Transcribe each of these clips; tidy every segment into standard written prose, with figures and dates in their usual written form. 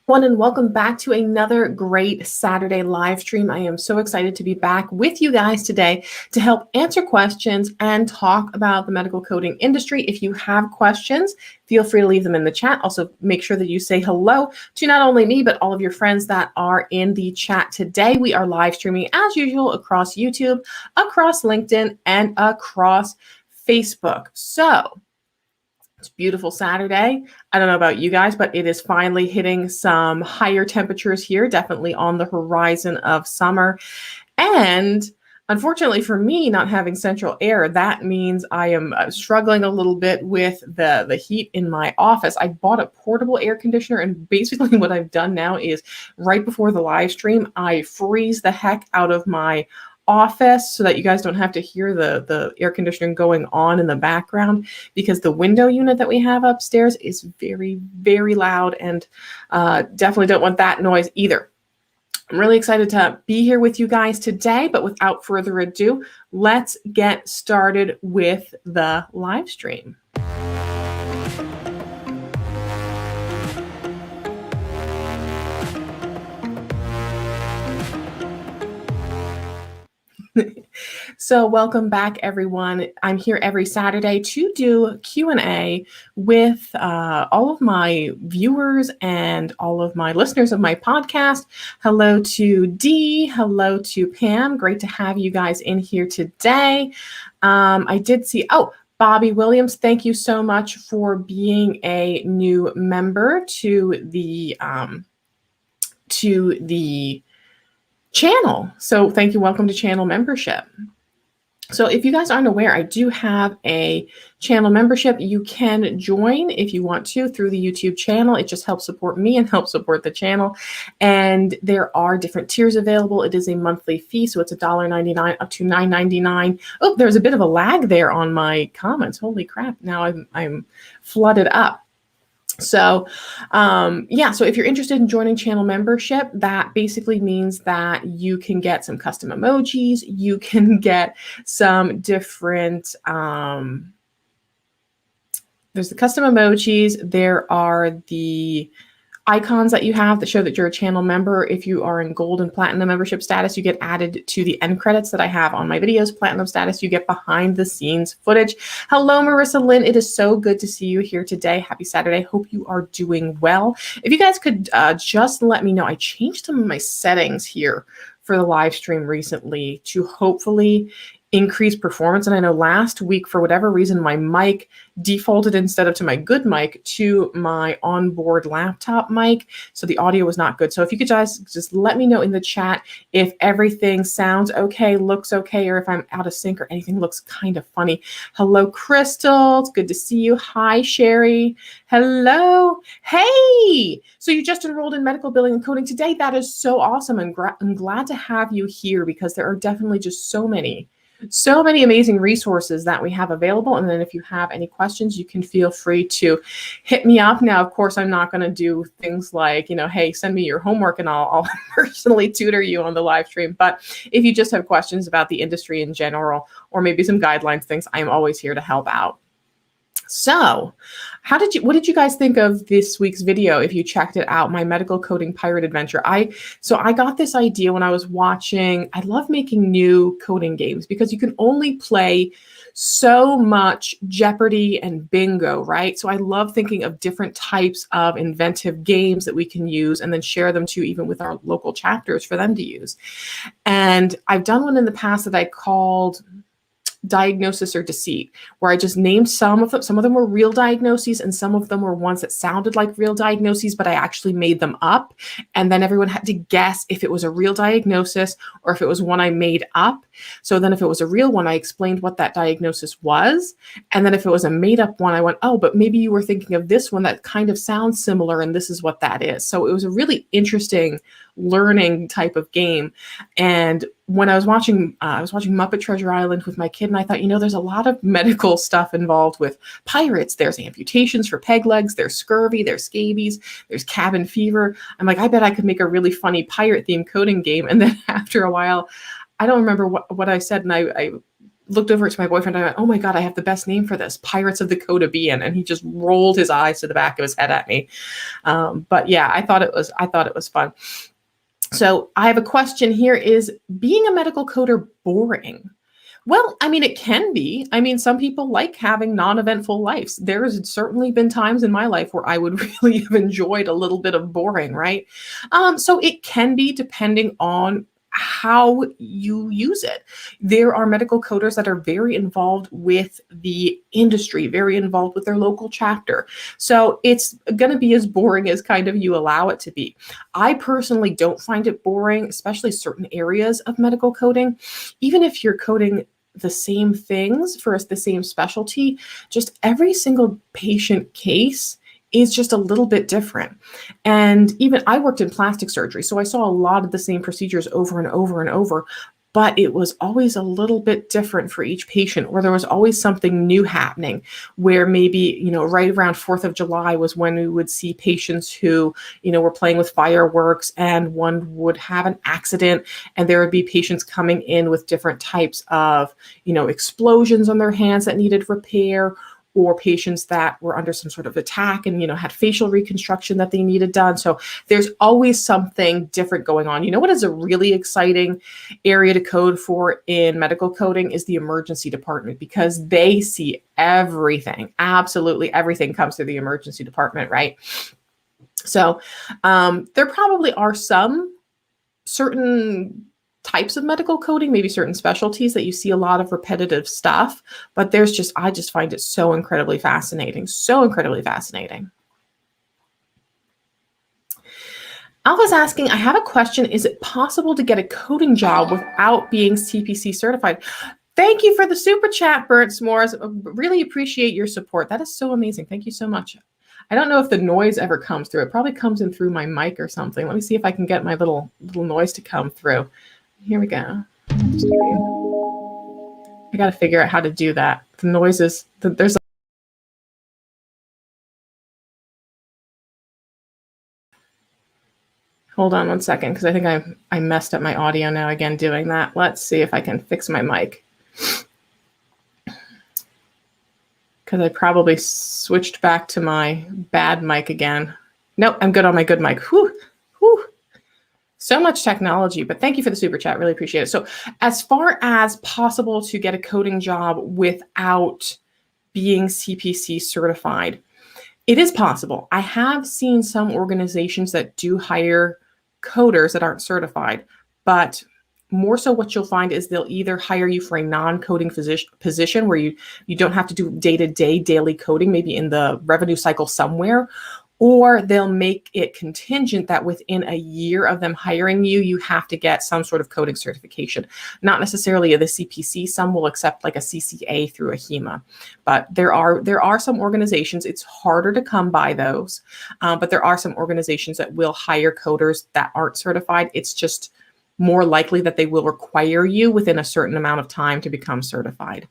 And welcome back to another great Saturday live stream. I am so excited to be back with you guys today to help answer questions and talk about the medical coding industry. If you have questions, feel free to leave them in the chat. Also, make sure that you say hello to not only me, but all of your friends that are in the chat today. We are live streaming as usual across YouTube, across LinkedIn, and across Facebook. So, it's a beautiful Saturday. I don't know about you guys, but it is finally hitting some higher temperatures here, definitely on the horizon of summer. And unfortunately for me, not having central air, that means I am struggling a little bit with the heat in my office. I bought a portable air conditioner, and basically what I've done now is right before the live stream, I freeze the heck out of my office so that you guys don't have to hear the air conditioning going on in the background, because the window unit that we have upstairs is very, very loud, and definitely don't want that noise either. I'm really excited to be here with you guys today, but without further ado, let's get started with the live stream. So welcome back, everyone. I'm here every Saturday to do Q&A with all of my viewers and all of my listeners of my podcast. Hello to Dee. Hello to Pam. Great to have you guys in here today. I did see, Bobby Williams, thank you so much for being a new member to the channel. So thank you. Welcome to channel membership. So if you guys aren't aware, I do have a channel membership. You can join if you want to through the YouTube channel. It just helps support me and helps support the channel. And there are different tiers available. It is a monthly fee, so it's $1.99 up to $9.99. Oh, there's a bit of a lag there on my comments. Holy crap. Now I'm flooded up. So, so if you're interested in joining channel membership, that basically means that you can get some custom emojis, you can get some different, there's the custom emojis, there are the icons that you have that show that you're a channel member. If you are in gold and platinum membership status, you get added to the end credits that I have on my videos. Platinum status, you get behind the scenes footage. Hello, Marissa Lynn. It is so good to see you here today. Happy Saturday. Hope you are doing well. If you guys could just let me know, I changed some of my settings here for the live stream recently to hopefully increase performance. And I know last week, for whatever reason, my mic defaulted instead of to my good mic to my onboard laptop mic. So the audio was not good. So if you could just let me know in the chat if everything sounds okay, looks okay, or if I'm out of sync or anything looks kind of funny. Hello, Crystal. It's good to see you. Hi, Sherry. Hello. Hey. So you just enrolled in medical billing and coding today. That is so awesome. And I'm glad to have you here, because there are definitely just so many amazing resources that we have available. And then if you have any questions, you can feel free to hit me up. Now, of course, I'm not going to do things like, hey, send me your homework and I'll personally tutor you on the live stream. But if you just have questions about the industry in general, or maybe some guidelines things, I am always here to help out. So what did you guys think of this week's video? If you checked it out, my medical coding pirate adventure. I got this idea when I was watching. I love making new coding games because you can only play so much Jeopardy and bingo, right? So I love thinking of different types of inventive games that we can use and then share them to even with our local chapters for them to use. And I've done one in the past that I called Diagnosis or Deceit, where I just named some of them. Some of them were real diagnoses and some of them were ones that sounded like real diagnoses, but I actually made them up. And then everyone had to guess if it was a real diagnosis or if it was one I made up. So then if it was a real one, I explained what that diagnosis was. And then if it was a made up one, I went, oh, but maybe you were thinking of this one that kind of sounds similar and this is what that is. So it was a really interesting learning type of game. And when I was watching Muppet Treasure Island with my kid, and I thought, there's a lot of medical stuff involved with pirates. There's amputations for peg legs, there's scurvy, there's scabies, there's cabin fever. I'm like, I bet I could make a really funny pirate themed coding game. And then after a while, I don't remember what I said, and I looked over to my boyfriend. I went, "Oh my God, I have the best name for this, Pirates of the Caribbean." And he just rolled his eyes to the back of his head at me. But yeah, I thought it was fun. So I have a question here. Is being a medical coder boring? Well, I mean, it can be. I mean, some people like having non-eventful lives. There's certainly been times in my life where I would really have enjoyed a little bit of boring, right? So it can be, depending on how you use it. There are medical coders that are very involved with the industry, very involved with their local chapter. So it's going to be as boring as kind of you allow it to be. I personally don't find it boring, especially certain areas of medical coding. Even if you're coding the same things for the same specialty, just every single patient case is just a little bit different. And even I worked in plastic surgery, so I saw a lot of the same procedures over and over and over, but it was always a little bit different for each patient, or there was always something new happening, where maybe, right around 4th of July was when we would see patients who, were playing with fireworks, and one would have an accident, and there would be patients coming in with different types of, explosions on their hands that needed repair, or patients that were under some sort of attack and, had facial reconstruction that they needed done. So there's always something different going on. What is a really exciting area to code for in medical coding is the emergency department, because they see everything. Absolutely everything comes through the emergency department, right? So there probably are some certain types of medical coding, maybe certain specialties that you see a lot of repetitive stuff, but I just find it so incredibly fascinating, Alpha's asking, I have a question. Is it possible to get a coding job without being CPC certified? Thank you for the super chat, Bert S'mores. Really appreciate your support. That is so amazing. Thank you so much. I don't know if the noise ever comes through. It probably comes in through my mic or something. Let me see if I can get my little noise to come through. Here we go. I got to figure out how to do that. The noises, there's hold on one second, because I think I messed up my audio now again doing that. Let's see if I can fix my mic, because I probably switched back to my bad mic again. Nope, I'm good on my good mic. Whew. So much technology, but thank you for the super chat. Really appreciate it. So as far as possible to get a coding job without being CPC certified, it is possible. I have seen some organizations that do hire coders that aren't certified, but more so what you'll find is they'll either hire you for a non-coding position where you don't have to do day-to-day daily coding, maybe in the revenue cycle somewhere, or they'll make it contingent that within a year of them hiring you, you have to get some sort of coding certification. Not necessarily the CPC. Some will accept like a CCA through a HEMA. But there are some organizations, it's harder to come by those, but there are some organizations that will hire coders that aren't certified. It's just more likely that they will require you within a certain amount of time to become certified.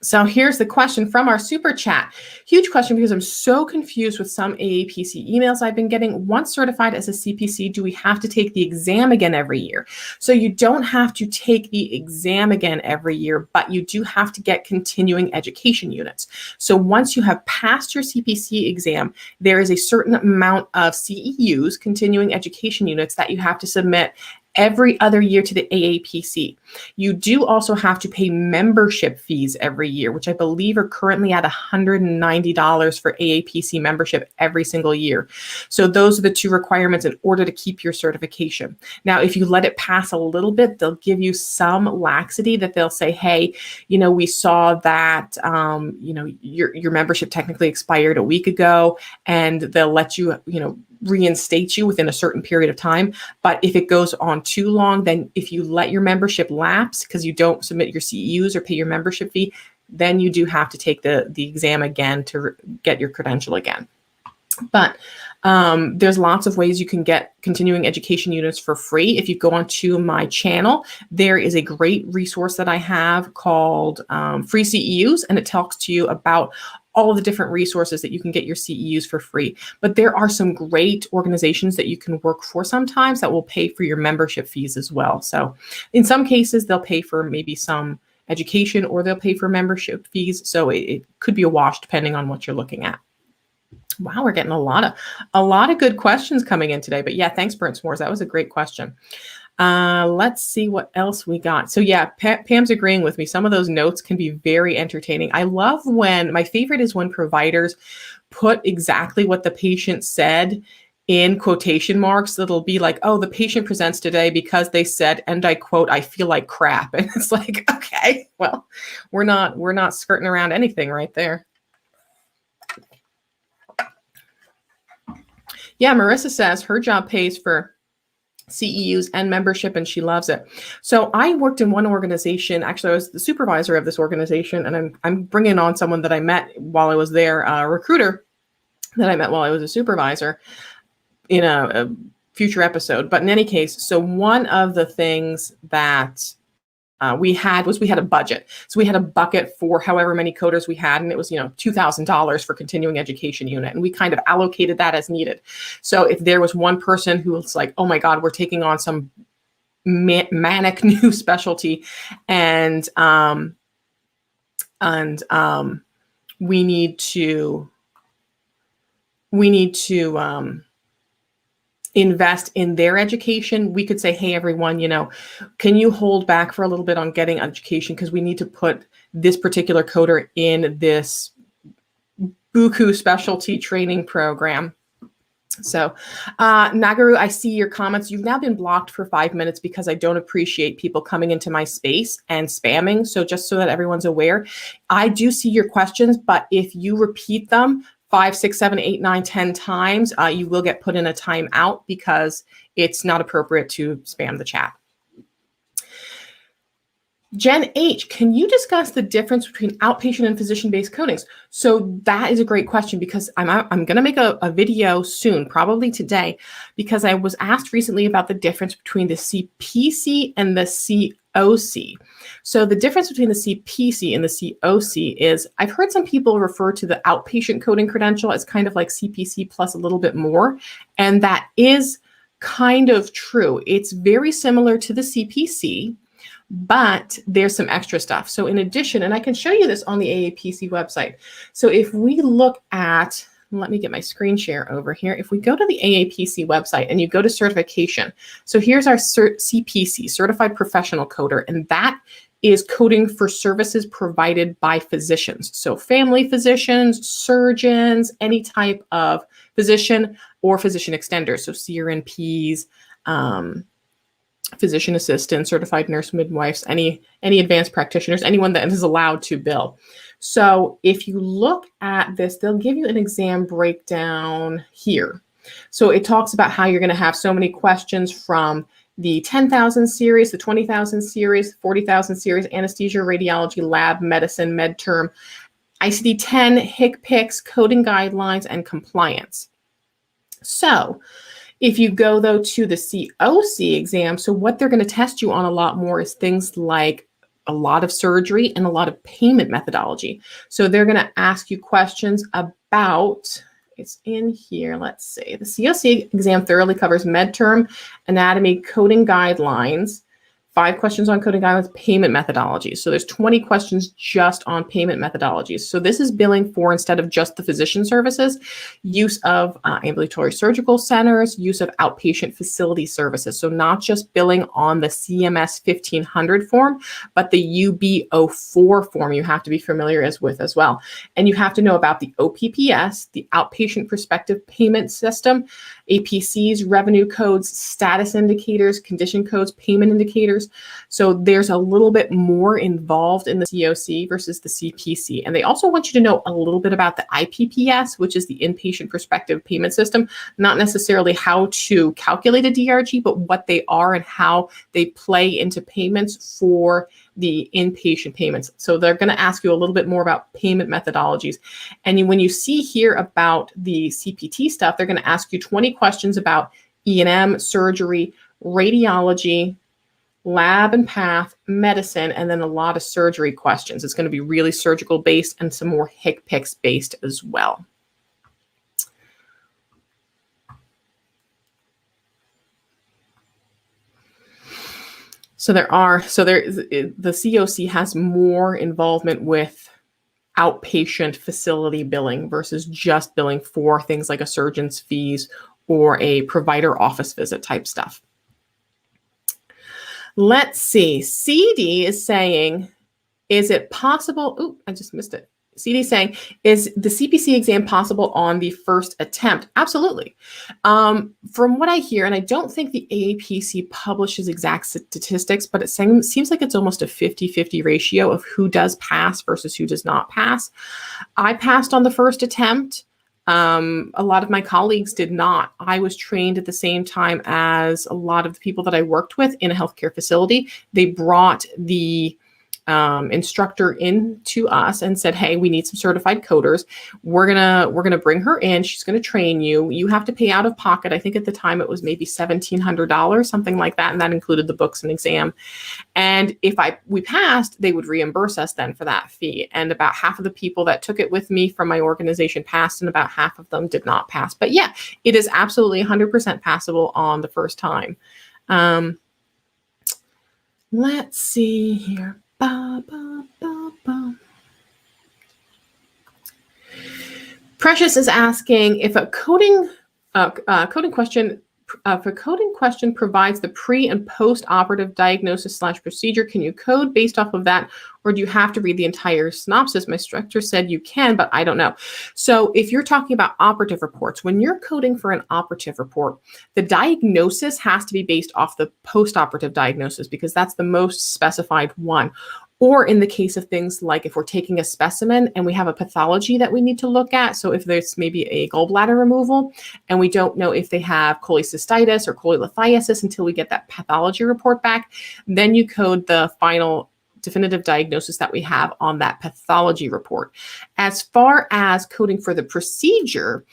So here's the question from our super chat. Huge question, because I'm so confused with some AAPC emails I've been getting. Once certified as a CPC, do we have to take the exam again every year? So you don't have to take the exam again every year, but you do have to get continuing education units. So once you have passed your CPC exam, there is a certain amount of CEUs, continuing education units, that you have to submit every other year to the AAPC. You do also have to pay membership fees every year, which I believe are currently at $190 for AAPC membership every single year. So those are the two requirements in order to keep your certification. Now, if you let it pass a little bit, they'll give you some laxity that they'll say, hey, we saw that, your membership technically expired a week ago, and they'll let you, reinstate you within a certain period of time. But if it goes on too long, then if you let your membership lapse because you don't submit your CEUs or pay your membership fee, then you do have to take the exam again to get your credential again. But there's lots of ways you can get continuing education units for free. If you go onto my channel, there is a great resource that I have called Free CEUs, and it talks to you about all of the different resources that you can get your CEUs for free. But there are some great organizations that you can work for sometimes that will pay for your membership fees as well. So in some cases, they'll pay for maybe some education or they'll pay for membership fees. So it could be a wash depending on what you're looking at. Wow, we're getting a lot of good questions coming in today. But yeah, thanks, Burnt S'mores. That was a great question. Let's see what else we got. So yeah, Pam's agreeing with me. Some of those notes can be very entertaining. I love my favorite is when providers put exactly what the patient said in quotation marks. It'll be like, oh, the patient presents today because they said, and I quote, I feel like crap. And it's like, okay, well, we're not skirting around anything right there. Yeah, Marissa says her job pays for CEUs and membership, and she loves it. So I worked in one organization. Actually, I was the supervisor of this organization, and I'm bringing on someone that I met while I was there, a recruiter that I met while I was a supervisor in a future episode. But in any case, so one of the things that we had a budget. So we had a bucket for however many coders we had, and it was, $2,000 for continuing education unit. And we kind of allocated that as needed. So if there was one person who was like, oh my God, we're taking on some manic new specialty and we need to invest in their education, we could say, hey, everyone, can you hold back for a little bit on getting education because we need to put this particular coder in this buku specialty training program. So Nagaru, I see your comments. You've now been blocked for 5 minutes because I don't appreciate people coming into my space and spamming. So just so that everyone's aware, I do see your questions, but if you repeat them 5, 6, 7, 8, 9, 10 times, you will get put in a timeout because it's not appropriate to spam the chat. Jen H, can you discuss the difference between outpatient and physician-based codings? So that is a great question because I'm going to make a video soon, probably today, because I was asked recently about the difference between the CPC and the COC. So the difference between the CPC and the COC is I've heard some people refer to the outpatient coding credential as kind of like CPC plus a little bit more, and that is kind of true. It's very similar to the CPC, but there's some extra stuff. So in addition, and I can show you this on the AAPC website. So if we look at, let me get my screen share over here. If we go to the AAPC website and you go to certification, so here's our CPC, Certified Professional Coder, and that is coding for services provided by physicians. So family physicians, surgeons, any type of physician or physician extenders. So CRNPs, physician assistants, certified nurse midwives, any advanced practitioners, anyone that is allowed to bill. So if you look at this, they'll give you an exam breakdown here. So it talks about how you're going to have so many questions from the 10,000 series, the 20,000 series, 40,000 series, anesthesia, radiology, lab, medicine, medterm, ICD-10, HCPCS, coding guidelines, and compliance. So if you go, though, to the COC exam, so what they're going to test you on a lot more is things like a lot of surgery and a lot of payment methodology. So they're going to ask you questions about, it's in here, let's see, the COC exam thoroughly covers medterm, anatomy, coding guidelines, 5 questions on coding guidelines, payment methodologies. So there's 20 questions just on payment methodologies. So this is billing for, instead of just the physician services, use of ambulatory surgical centers, use of outpatient facility services. So not just billing on the CMS 1500 form, but the UB04 form you have to be familiar with as well. And you have to know about the OPPS, the Outpatient Prospective Payment System, APCs, revenue codes, status indicators, condition codes, payment indicators. So there's a little bit more involved in the COC versus the CPC. And they also want you to know a little bit about the IPPS, which is the Inpatient Prospective Payment System, not necessarily how to calculate a DRG, but what they are and how they play into payments for the inpatient payments. So they're going to ask you a little bit more about payment methodologies. And when you see here about the CPT stuff, they're going to ask you 20 questions about E&M, surgery, radiology, lab and path, medicine, and then a lot of surgery questions. It's going to be really surgical based and some more HCPCS based as well. So the COC has more involvement with outpatient facility billing versus just billing for things like a surgeon's fees or a provider office visit type stuff. Let's see. CD is saying, is it possible? Oh, I just missed it. CD is saying, is the CPC exam possible on the first attempt? Absolutely. From what I hear, and I don't think the AAPC publishes exact statistics, but it seems like it's almost a 50-50 ratio of who does pass versus who does not pass. I passed on the first attempt. A lot of my colleagues did not. I was trained at the same time as a lot of the people that I worked with in a healthcare facility. They brought the instructor in to us and said, hey, we need some certified coders. We're gonna bring her in. She's gonna train you. You have to pay out of pocket. I think at the time it was maybe $1,700, something like that, and that included the books and exam. And if we passed, they would reimburse us then for that fee. And about half of the people that took it with me from my organization passed, and about half of them did not pass. But yeah, it is absolutely 100% passable on the first time. Let's see here. Precious is asking if a coding question provides the pre and post operative diagnosis / procedure, can you code based off of that, or do you have to read the entire synopsis? My instructor said you can, but I don't know. So if you're talking about operative reports, when you're coding for an operative report, the diagnosis has to be based off the post-operative diagnosis because that's the most specified one. Or in the case of things like if we're taking a specimen and we have a pathology that we need to look at, so if there's maybe a gallbladder removal and we don't know if they have cholecystitis or cholelithiasis until we get that pathology report back, then you code the final definitive diagnosis that we have on that pathology report. As far as coding for the procedure,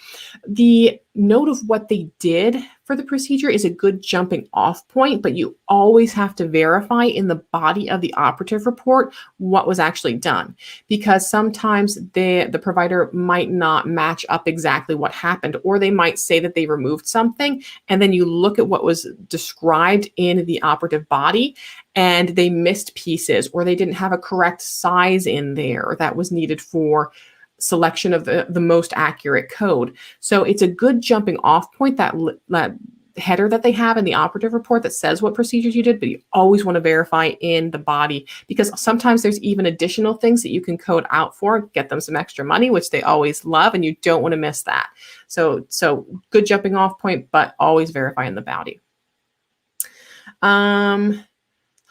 the note of what they did for the procedure is a good jumping off point, but you always have to verify in the body of the operative report what was actually done, because sometimes the provider might not match up exactly what happened, or they might say that they removed something, and then you look at what was described in the operative body and they missed pieces, or they didn't have a correct size in there that was needed for selection of the most accurate code. So it's a good jumping off point, that header that they have in the operative report that says what procedures you did, but you always want to verify in the body, because sometimes there's even additional things that you can code out for, get them some extra money, which they always love, and you don't want to miss that. So good jumping off point, but always verify in the body.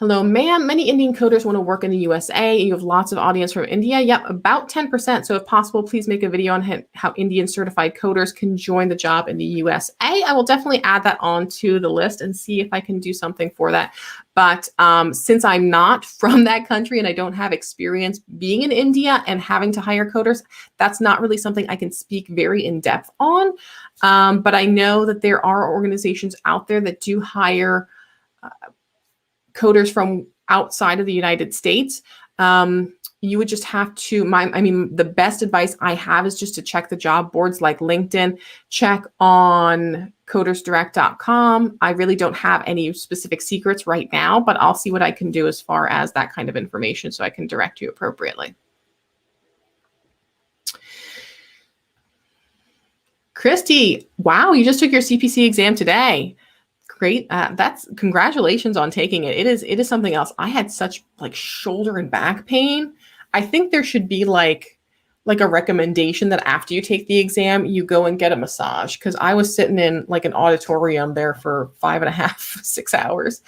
Hello, ma'am. Many Indian coders want to work in the USA. You have lots of audience from India. Yep, about 10%. So if possible, please make a video on how Indian certified coders can join the job in the USA. I will definitely add that onto the list and see if I can do something for that. But since I'm not from that country and I don't have experience being in India and having to hire coders, that's not really something I can speak very in depth on. But I know that there are organizations out there that do hire coders from outside of the United States. You would just have to, the best advice I have is just to check the job boards like LinkedIn, check on codersdirect.com. I really don't have any specific secrets right now, but I'll see what I can do as far as that kind of information so I can direct you appropriately. Christy, wow, you just took your CPC exam today. Great. That's congratulations on taking it. It is something else. I had such like shoulder and back pain. I think there should be like a recommendation that after you take the exam, you go and get a massage, because I was sitting in like an auditorium there for 5.5, 6 hours.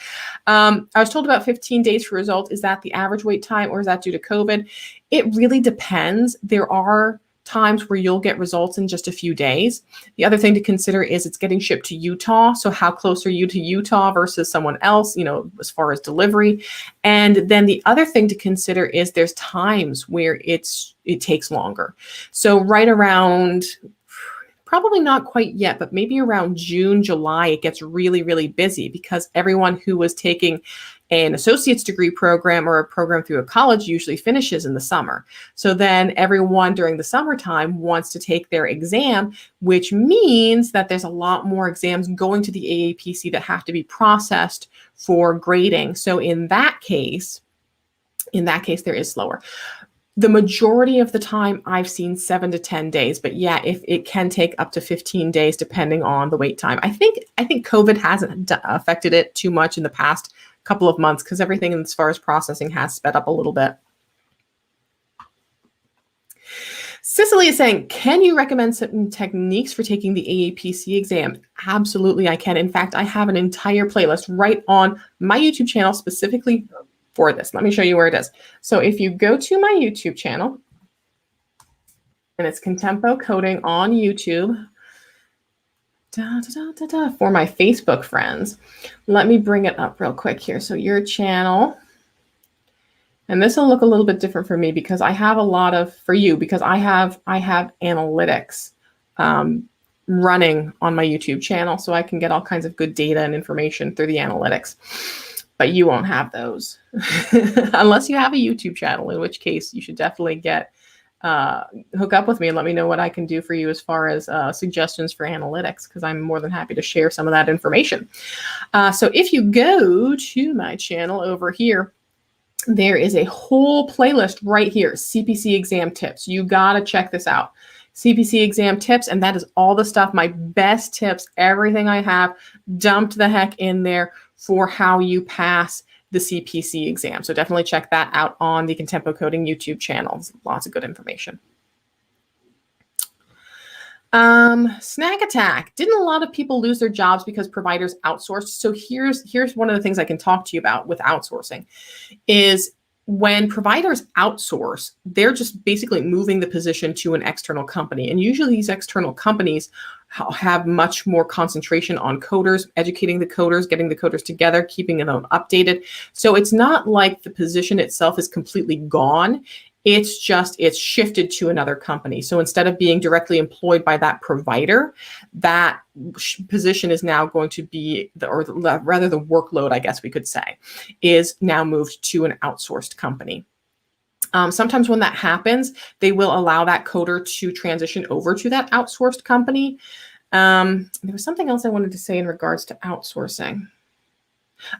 I was told about 15 days for result. Is that the average wait time, or is that due to COVID? It really depends. There are times where you'll get results in just a few days. The other thing to consider is it's getting shipped to Utah. So how close are you to Utah versus someone else, as far as delivery? And then the other thing to consider is there's times where it takes longer. So right around probably not quite yet, but maybe around June, July, it gets really, really busy because everyone who was taking an associate's degree program or a program through a college usually finishes in the summer. So then everyone during the summertime wants to take their exam, which means that there's a lot more exams going to the AAPC that have to be processed for grading. So in that case, there is slower. The majority of the time I've seen 7 to 10 days, but yeah, if it can take up to 15 days depending on the wait time. I think COVID hasn't affected it too much in the past couple of months because everything as far as processing has sped up a little bit. Cicely is saying, can you recommend certain techniques for taking the AAPC exam? Absolutely, I can. In fact, I have an entire playlist right on my YouTube channel specifically for this. Let me show you where it is. So if you go to my YouTube channel, and it's Contempo Coding on YouTube, for my Facebook friends. Let me bring it up real quick here. So your channel, and this will look a little bit different for me because I have a lot of, for you, because I have analytics running on my YouTube channel, so I can get all kinds of good data and information through the analytics. But you won't have those unless you have a YouTube channel, in which case you should definitely hook up with me and let me know what I can do for you as far as suggestions for analytics, because I'm more than happy to share some of that information. So if you go to my channel over here, there is a whole playlist right here, CPC exam tips. You got to check this out. CPC exam tips, and that is all the stuff, my best tips, everything I have dumped the heck in there for how you pass the CPC exam. So definitely check that out on the Contempo Coding YouTube channel. Lots of good information. Snack attack. Didn't a lot of people lose their jobs because providers outsourced? So here's one of the things I can talk to you about with outsourcing is when providers outsource, they're just basically moving the position to an external company. And usually these external companies have much more concentration on coders, educating the coders, getting the coders together, keeping them updated. So it's not like the position itself is completely gone. It's shifted to another company. So instead of being directly employed by that provider, that position is now going to be, the workload, I guess we could say, is now moved to an outsourced company. Sometimes when that happens, they will allow that coder to transition over to that outsourced company. There was something else I wanted to say in regards to outsourcing.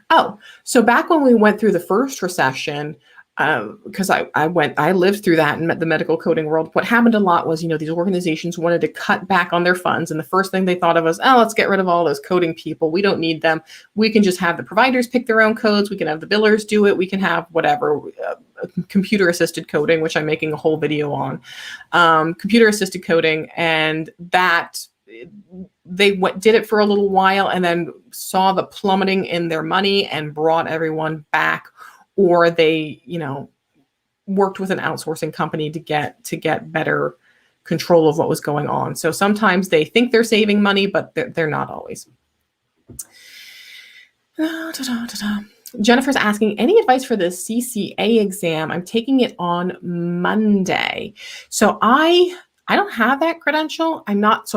Oh, so back when we went through the first recession, because I lived through that and met the medical coding world. What happened a lot was, these organizations wanted to cut back on their funds. And the first thing they thought of was, let's get rid of all those coding people. We don't need them. We can just have the providers pick their own codes. We can have the billers do it. We can have whatever, computer assisted coding, which I'm making a whole video on, computer assisted coding. And that they did it for a little while and then saw the plummeting in their money and brought everyone back. Or they, worked with an outsourcing company to get better control of what was going on. So sometimes they think they're saving money, but they're not always. Jennifer's asking, any advice for the CCA exam? I'm taking it on Monday. So I don't have that credential. I'm not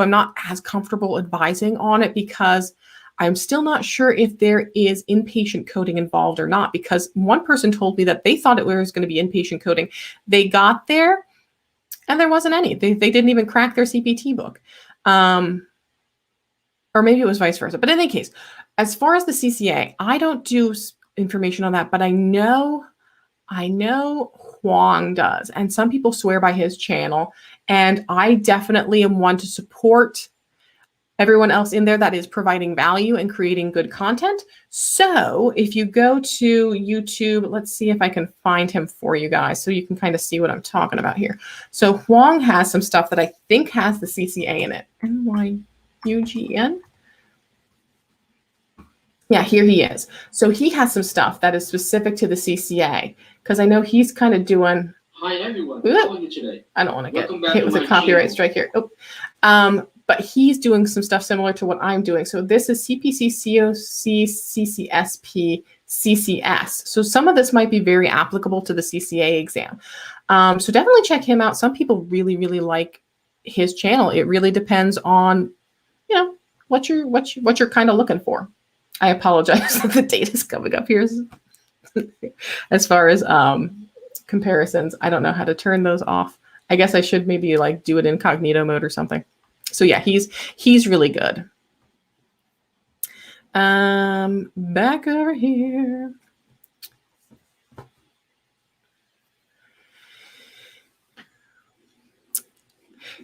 as comfortable advising on it because I'm still not sure if there is inpatient coding involved or not, because one person told me that they thought it was going to be inpatient coding. They got there and there wasn't any. They didn't even crack their CPT book. Or maybe it was vice versa. But in any case, as far as the CCA, I don't do information on that, but I know Huang does. And some people swear by his channel. And I definitely am one to support everyone else in there that is providing value and creating good content. So if you go to YouTube, let's see if I can find him for you guys so you can kind of see what I'm talking about here. So Huang has some stuff that I think has the CCA in it. NYUGN? Yeah, here he is. So he has some stuff that is specific to the CCA because I know he's kind of doing... Hi everyone, how are you today? I don't want to get hit with a copyright strike here. But he's doing some stuff similar to what I'm doing. So this is CPC, COC, CCSP, CCS. So some of this might be very applicable to the CCA exam. So definitely check him out. Some people really, really like his channel. It really depends on, what you're kind of looking for. I apologize that the date is coming up here. As far as comparisons, I don't know how to turn those off. I guess I should maybe like do it incognito mode or something. So yeah, he's really good. Back over here.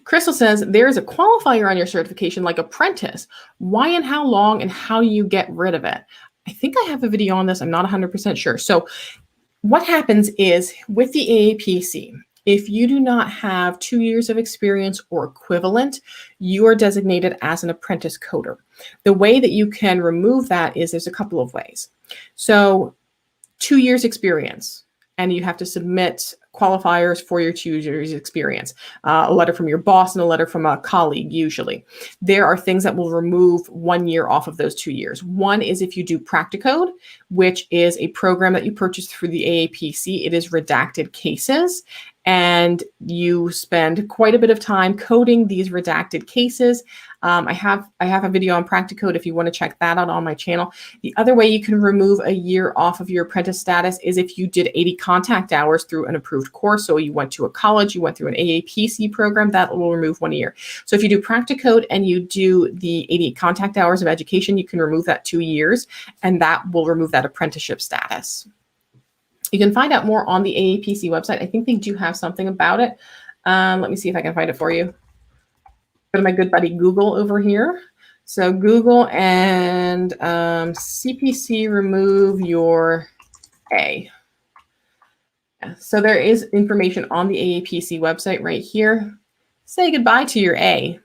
Crystal says, there is a qualifier on your certification like Apprentice. Why and how long and how do you get rid of it? I think I have a video on this. I'm not 100% sure. So what happens is with the AAPC, if you do not have 2 years of experience or equivalent, you are designated as an apprentice coder. The way that you can remove that is there's a couple of ways. So 2 years experience, and you have to submit qualifiers for your 2 years experience, a letter from your boss and a letter from a colleague usually. There are things that will remove 1 year off of those 2 years. One is if you do Practicode, which is a program that you purchase through the AAPC. It is redacted cases, and you spend quite a bit of time coding these redacted cases. I have a video on Practicode if you want to check that out on my channel. The other way you can remove a year off of your apprentice status is if you did 80 contact hours through an approved course. So you went to a college, you went through an AAPC program, that will remove 1 year. So if you do Practicode and you do the 80 contact hours of education, you can remove that 2 years, and that will remove that apprenticeship status. You can find out more on the AAPC website. I think they do have something about it. Let me see if I can find it for you. Go to my good buddy Google over here. So Google and CPC remove your A. Yeah, so there is information on the AAPC website right here. Say goodbye to your A.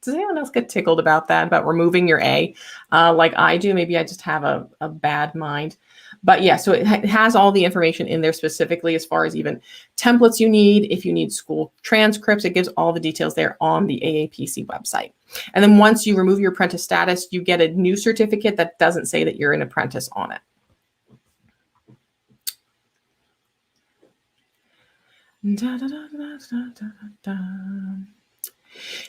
Does anyone else get tickled about that, about removing your A like I do? Maybe I just have a bad mind. But yeah, so it has all the information in there specifically as far as even templates you need. If you need school transcripts, it gives all the details there on the AAPC website. And then once you remove your apprentice status, you get a new certificate that doesn't say that you're an apprentice on it. Da, da, da, da, da, da, da.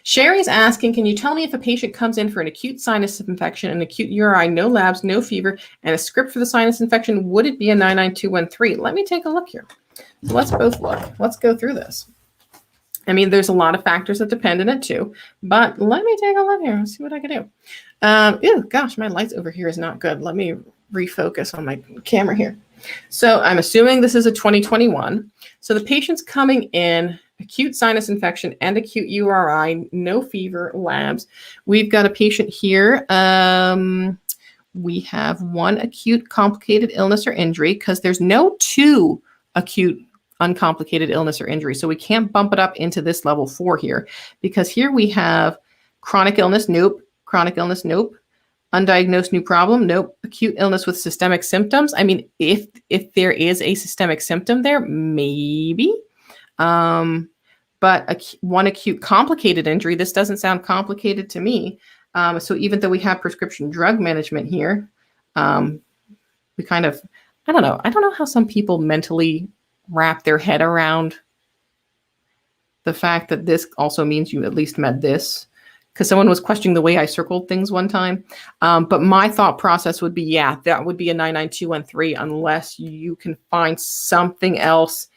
Sherry's asking, can you tell me if a patient comes in for an acute sinus infection, an acute URI, no labs, no fever, and a script for the sinus infection, would it be a 99213? Let me take a look here. So let's both look. Let's go through this. I mean, there's a lot of factors that depend on it too, but let me take a look here and see what I can do. Ew, gosh, my lights over here is not good. Let me refocus on my camera here. So I'm assuming this is a 2021. So the patient's coming in, acute sinus infection and acute URI, no fever, labs. We've got a patient here. We have one acute complicated illness or injury because there's no 2 acute uncomplicated illness or injury. So we can't bump it up into this level 4 here because here we have chronic illness, nope. Chronic illness, nope. Undiagnosed new problem, nope. Acute illness with systemic symptoms. I mean, if there is a systemic symptom there, maybe. But one acute complicated injury, this doesn't sound complicated to me. So even though we have prescription drug management here, we kind of, I don't know how some people mentally wrap their head around the fact that this also means you at least met this. Because someone was questioning the way I circled things one time. But my thought process would be, yeah, that would be a 99213 unless you can find something else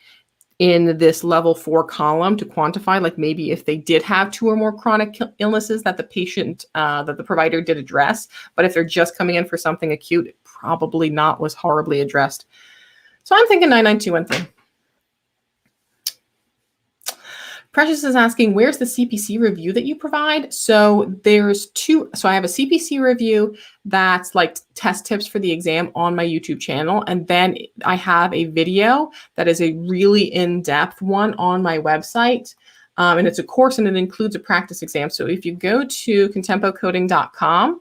in this level 4 column to quantify, like maybe if they did have 2 or more chronic illnesses that the patient, that the provider did address. But if they're just coming in for something acute, probably not was horribly addressed. So I'm thinking 99213. Precious is asking, where's the CPC review that you provide? So there's 2. So I have a CPC review that's like test tips for the exam on my YouTube channel. And then I have a video that is a really in-depth one on my website. And it's a course and it includes a practice exam. So if you go to contempocoding.com,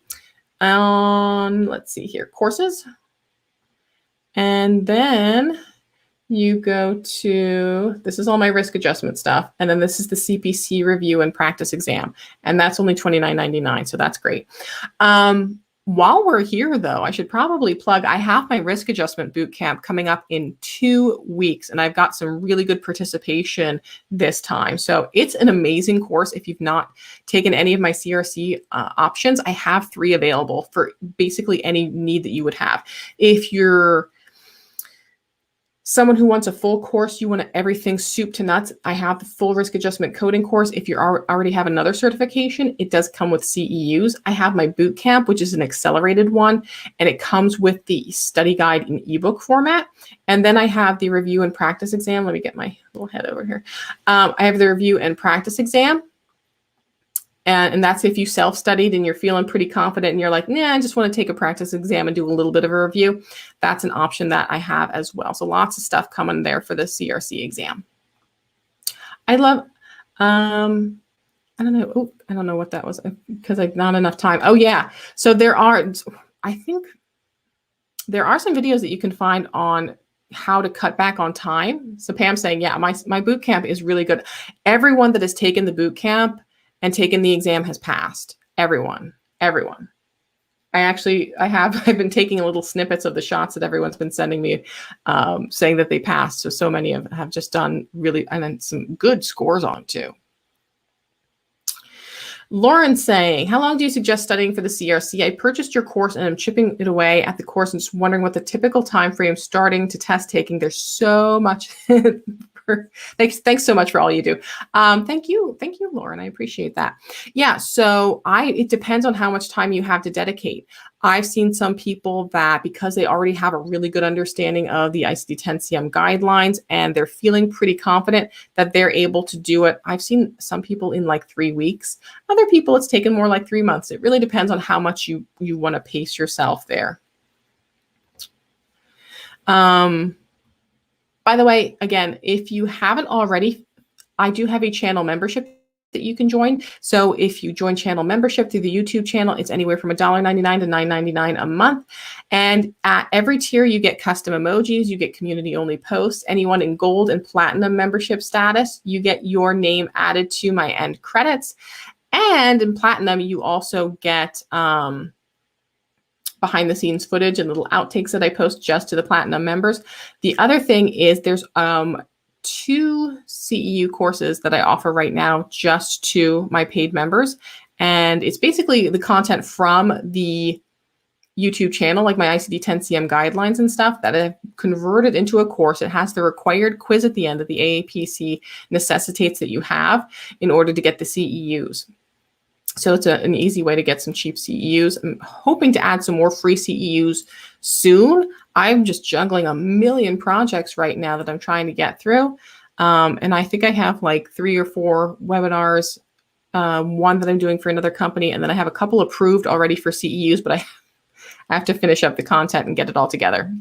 let's see here, courses. And then you go to, this is all my risk adjustment stuff. And then this is the CPC review and practice exam. And that's only $29.99. So that's great. While we're here, though, I should probably plug, I have my risk adjustment bootcamp coming up in 2 weeks, and I've got some really good participation this time. So it's an amazing course. If you've not taken any of my CRC options, I have 3 available for basically any need that you would have. If you're someone who wants a full course, you want everything soup to nuts, I have the full risk adjustment coding course. If you already have another certification, it does come with CEUs. I have my boot camp, which is an accelerated one, and it comes with the study guide in ebook format. And then I have the review and practice exam. Let me get my little head over here. I have the review and practice exam. And that's if you self-studied and you're feeling pretty confident and you're like, nah, I just want to take a practice exam and do a little bit of a review. That's an option that I have as well. So lots of stuff coming there for the CRC exam. I love, I don't know. Oh, I don't know what that was because I've not enough time. Oh yeah. So I think there are some videos that you can find on how to cut back on time. So Pam's saying, yeah, my boot camp is really good. Everyone that has taken the boot camp and taken the exam has passed. Everyone. I've been taking little snippets of the shots that everyone's been sending me, saying that they passed. So many have just done really, and then some good scores on too. Lauren saying, how long do you suggest studying for the CRC? I purchased your course and I'm chipping it away at the course and just wondering what the typical time frame starting to test taking. There's so much. Thanks so much for all you do. Thank you, Lauren. I appreciate that. Yeah, so it depends on how much time you have to dedicate. I've seen some people that because they already have a really good understanding of the ICD-10-CM guidelines and they're feeling pretty confident that they're able to do it. I've seen some people in like 3 weeks. Other people, it's taken more like 3 months. It really depends on how much you want to pace yourself there. By the way, again, if you haven't already, I do have a channel membership that you can join. So if you join channel membership through the YouTube channel, it's anywhere from $1.99 to $9.99 a month. And at every tier, you get custom emojis, you get community-only posts. Anyone in gold and platinum membership status, you get your name added to my end credits. And in platinum, you also get behind the scenes footage and little outtakes that I post just to the platinum members. The other thing is there's 2 CEU courses that I offer right now just to my paid members. And it's basically the content from the YouTube channel, like my ICD-10-CM guidelines and stuff that I've converted into a course. It has the required quiz at the end that the AAPC necessitates that you have in order to get the CEUs. So it's an easy way to get some cheap CEUs. I'm hoping to add some more free CEUs soon. I'm just juggling a million projects right now that I'm trying to get through. And I think I have like 3 or 4 webinars, one that I'm doing for another company. And then I have a couple approved already for CEUs, but I have to finish up the content and get it all together.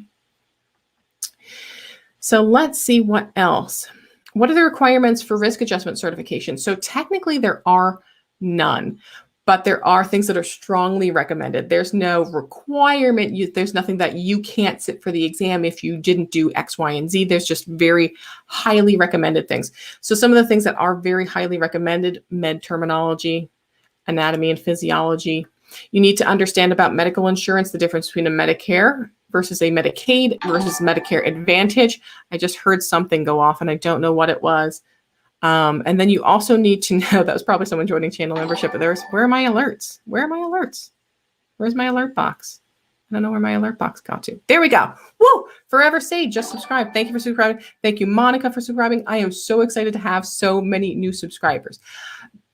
So let's see what else. What are the requirements for risk adjustment certification? So technically there are none, but there are things that are strongly recommended. There's no requirement. There's nothing that you can't sit for the exam if you didn't do X, Y, and Z. There's just very highly recommended things. So some of the things that are very highly recommended: med terminology, anatomy and physiology. You need to understand about medical insurance, the difference between a Medicare versus a Medicaid versus Medicare Advantage. I just heard something go off and I don't know what it was. And then you also need to know, that was probably someone joining channel membership, but where are my alerts? Where are my alerts? Where's my alert box? I don't know where my alert box got to. There we go. Woo! Forever Sage just subscribed. Thank you for subscribing. Thank you, Monica, for subscribing. I am so excited to have so many new subscribers.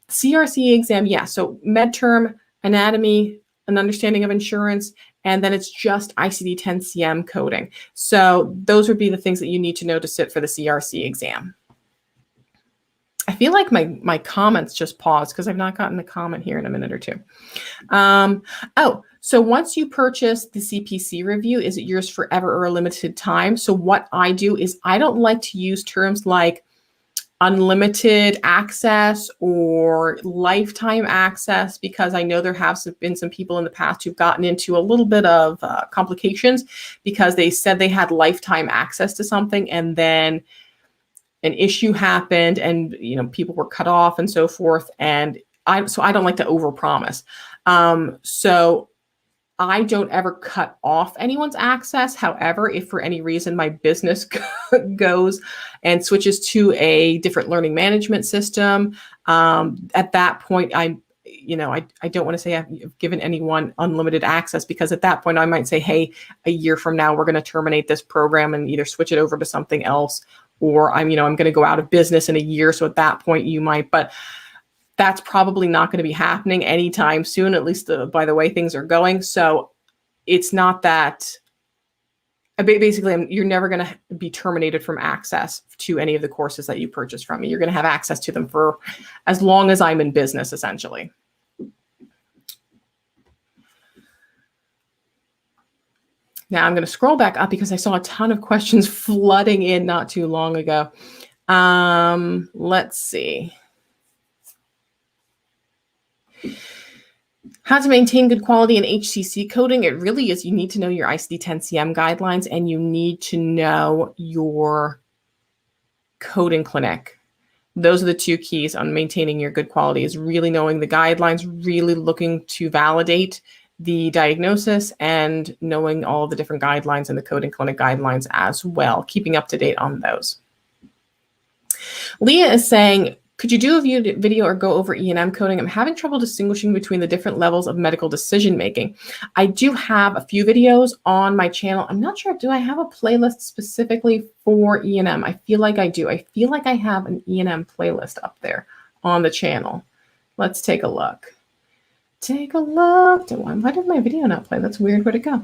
CRC exam, yeah. So MedTerm, anatomy, an understanding of insurance, and then it's just ICD-10-CM coding. So those would be the things that you need to know to sit for the CRC exam. I feel like my comments just paused because I've not gotten a comment here in a minute or two. So once you purchase the CPC review, is it yours forever or a limited time? So what I do is I don't like to use terms like unlimited access or lifetime access, because I know there have been some people in the past who've gotten into a little bit of complications because they said they had lifetime access to something and then an issue happened and people were cut off and so forth. And I don't like to overpromise. So I don't ever cut off anyone's access. However, if for any reason my business goes and switches to a different learning management system, at that point, I don't want to say I've given anyone unlimited access, because at that point I might say, hey, a year from now, we're going to terminate this program and either switch it over to something else, or I'm going to go out of business in a year. So at that point you might, but that's probably not going to be happening anytime soon, at least by the way things are going. So it's not that basically you're never going to be terminated from access to any of the courses that you purchase from me. You're going to have access to them for as long as I'm in business, essentially. Now I'm going to scroll back up because I saw a ton of questions flooding in not too long ago. Let's see. How to maintain good quality in HCC coding. It really is, you need to know your ICD-10-CM guidelines, and you need to know your coding clinic. Those are the two keys on maintaining your good quality, is really knowing the guidelines, really looking to validate the diagnosis, and knowing all the different guidelines and the coding clinic guidelines as well, keeping up to date on those. Leah is saying, could you do a video or go over E&M coding? I'm having trouble distinguishing between the different levels of medical decision making. I do have a few videos on my channel. I'm not sure, do I have a playlist specifically for E&M? I feel like I do. I feel like I have an E&M playlist up there on the channel. Let's take a look. Take a look. Why did my video not play? That's weird. Where'd it go?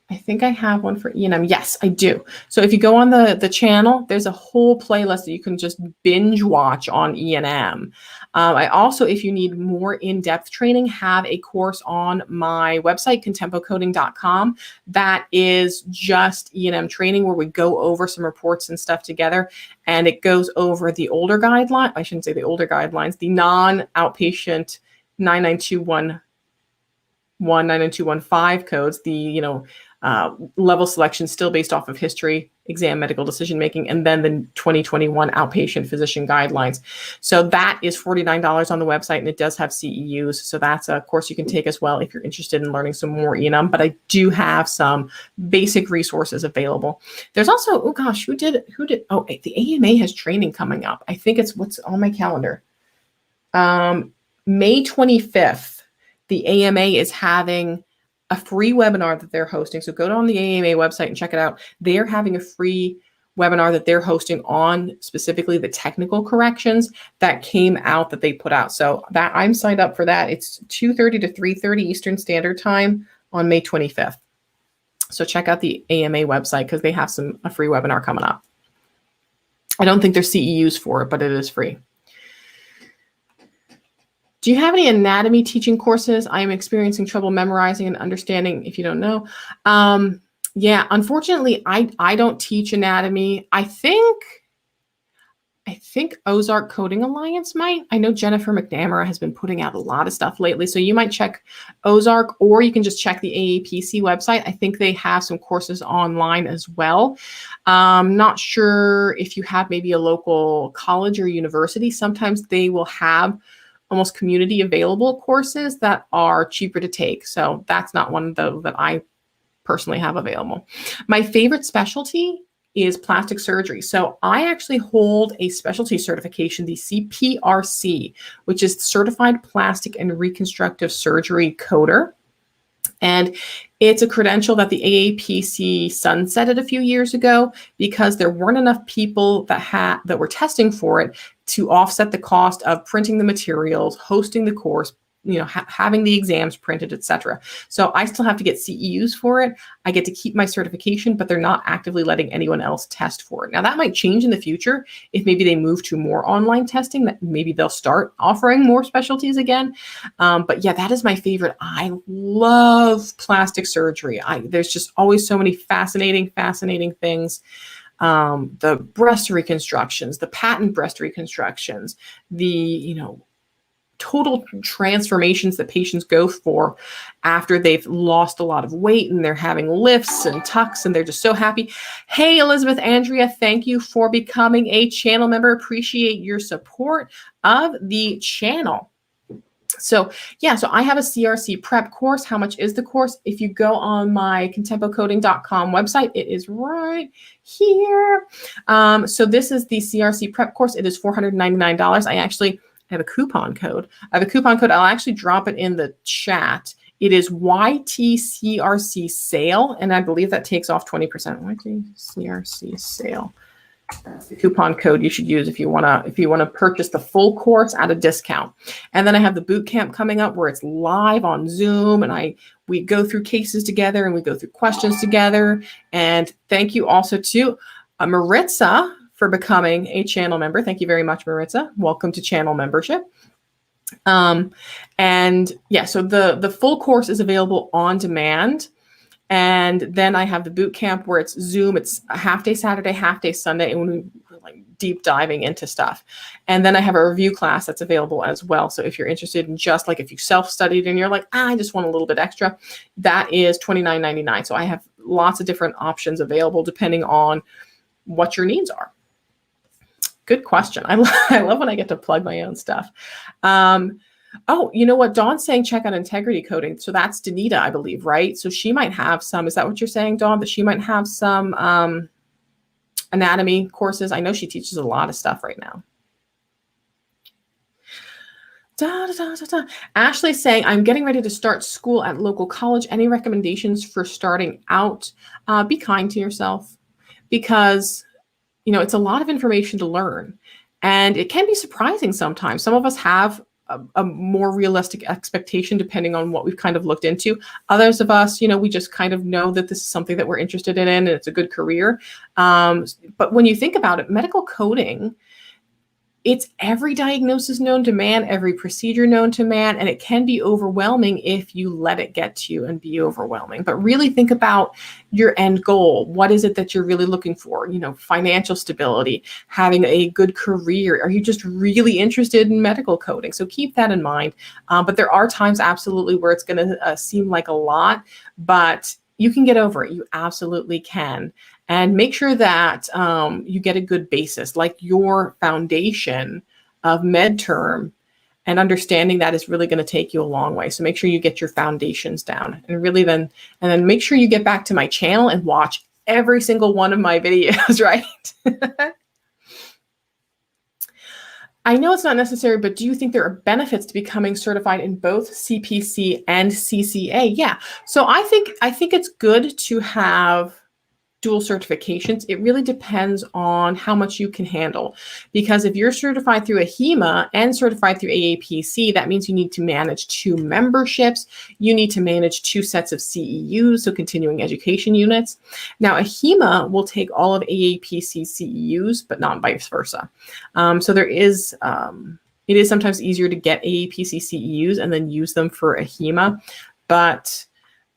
I think I have one for E&M. Yes, I do. So if you go on the channel, there's a whole playlist that you can just binge watch on E&M. I also, if you need more in-depth training, have a course on my website, contempocoding.com. That is just E&M training where we go over some reports and stuff together. And it goes over the older guideline. I shouldn't say the older guidelines, the non-outpatient 99211, 99215 codes, the, level selection still based off of history, exam, medical decision-making, and then the 2021 outpatient physician guidelines. So that is $49 on the website, and it does have CEUs. So that's a course you can take as well if you're interested in learning some more E&M, but I do have some basic resources available. There's also, oh gosh, who did, oh, the AMA has training coming up. I think it's what's on my calendar. May 25th, the AMA is having a free webinar that they're hosting. So go on the AMA website and check it out. They're having a free webinar that they're hosting on specifically the technical corrections that came out that they put out. So that I'm signed up for that. It's 2:30 to 3:30 Eastern Standard Time on May 25th. So check out the AMA website because they have a free webinar coming up. I don't think there's CEUs for it, but it is free. Do you have any anatomy teaching courses? I am experiencing trouble memorizing and understanding if you don't know. Yeah, unfortunately, I don't teach anatomy. I think Ozark Coding Alliance might. I know Jennifer McNamara has been putting out a lot of stuff lately. So you might check Ozark, or you can just check the AAPC website. I think they have some courses online as well. Not sure if you have maybe a local college or university. Sometimes they will have almost community available courses that are cheaper to take. So that's not one though that I personally have available. My favorite specialty is plastic surgery. So I actually hold a specialty certification, the CPRC, which is Certified Plastic and Reconstructive Surgery Coder. And it's a credential that the AAPC sunsetted a few years ago because there weren't enough people that were testing for it to offset the cost of printing the materials, hosting the course, having the exams printed, etc. So I still have to get CEUs for it. I get to keep my certification, but they're not actively letting anyone else test for it. Now that might change in the future if maybe they move to more online testing, that maybe they'll start offering more specialties again. But yeah, that is my favorite. I love plastic surgery. There's just always so many fascinating things. The breast reconstructions, the patent breast reconstructions, the, total transformations that patients go for after they've lost a lot of weight and they're having lifts and tucks and they're just so happy. Hey, Elizabeth Andrea, thank you for becoming a channel member. Appreciate your support of the channel. So yeah, so I have a CRC prep course. How much is the course? If you go on my contempocoding.com website, it is right here. So this is the CRC prep course. It is $499. I actually have a coupon code. I have a coupon code. I'll actually drop it in the chat. It is YTCRC sale, and I believe that takes off 20%. YTCRC sale. The coupon code you should use if you want to purchase the full course at a discount. And then I have the boot camp coming up where it's live on Zoom, and we go through cases together and we go through questions together. And thank you also to Maritza for becoming a channel member. Thank you very much, Maritza. Welcome to channel membership. And yeah, so the full course is available on demand. And then I have the boot camp where it's Zoom. It's a half day Saturday, half day Sunday, and we're like deep diving into stuff. And then I have a review class that's available as well. So if you're interested in just like if you self-studied and you're like, I just want a little bit extra, that is $29.99. So I have lots of different options available depending on what your needs are. Good question. I love when I get to plug my own stuff. Oh, you know what? Dawn's saying check out integrity coding. So that's Danita, I believe, right? So she might have some, is that what you're saying, Dawn? That she might have some anatomy courses. I know she teaches a lot of stuff right now. Ashley's saying, I'm getting ready to start school at local college. Any recommendations for starting out? Be kind to yourself because, you know, it's a lot of information to learn and it can be surprising sometimes. Some of us have a more realistic expectation depending on what we've kind of looked into. Others of us, you know, we just kind of know that this is something that we're interested in and it's a good career. But when you think about it, medical coding, it's every diagnosis known to man, every procedure known to man, and it can be overwhelming if you let it get to you and be overwhelming. But really think about your end goal. What is it that you're really looking for? You know, financial stability, having a good career. Are you just really interested in medical coding? So keep that in mind. But there are times absolutely where it's going to seem like a lot, but you can get over it. You absolutely can. And make sure that you get a good basis, like your foundation of MedTerm, and understanding that is really going to take you a long way. So make sure you get your foundations down, and really then make sure you get back to my channel and watch every single one of my videos, right? I know it's not necessary, but do you think there are benefits to becoming certified in both CPC and CCA? Yeah. So I think it's good to have dual certifications. It really depends on how much you can handle. Because if you're certified through a HEMA and certified through AAPC, that means you need to manage 2 memberships. You need to manage 2 sets of CEUs, so continuing education units. Now, a HEMA will take all of AAPC CEUs, but not vice versa. So there is, it is sometimes easier to get AAPC CEUs and then use them for a HEMA. But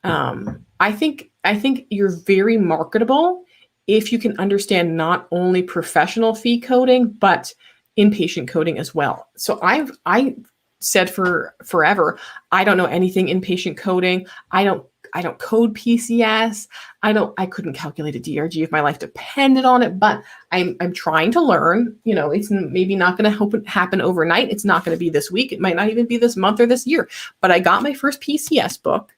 I think you're very marketable if you can understand not only professional fee coding, but inpatient coding as well. So I said for forever, I don't know anything inpatient coding. I don't code PCS. I couldn't calculate a DRG if my life depended on it, but I'm trying to learn. You know, it's maybe not going to happen overnight. It's not going to be this week. It might not even be this month or this year, but I got my first PCS book,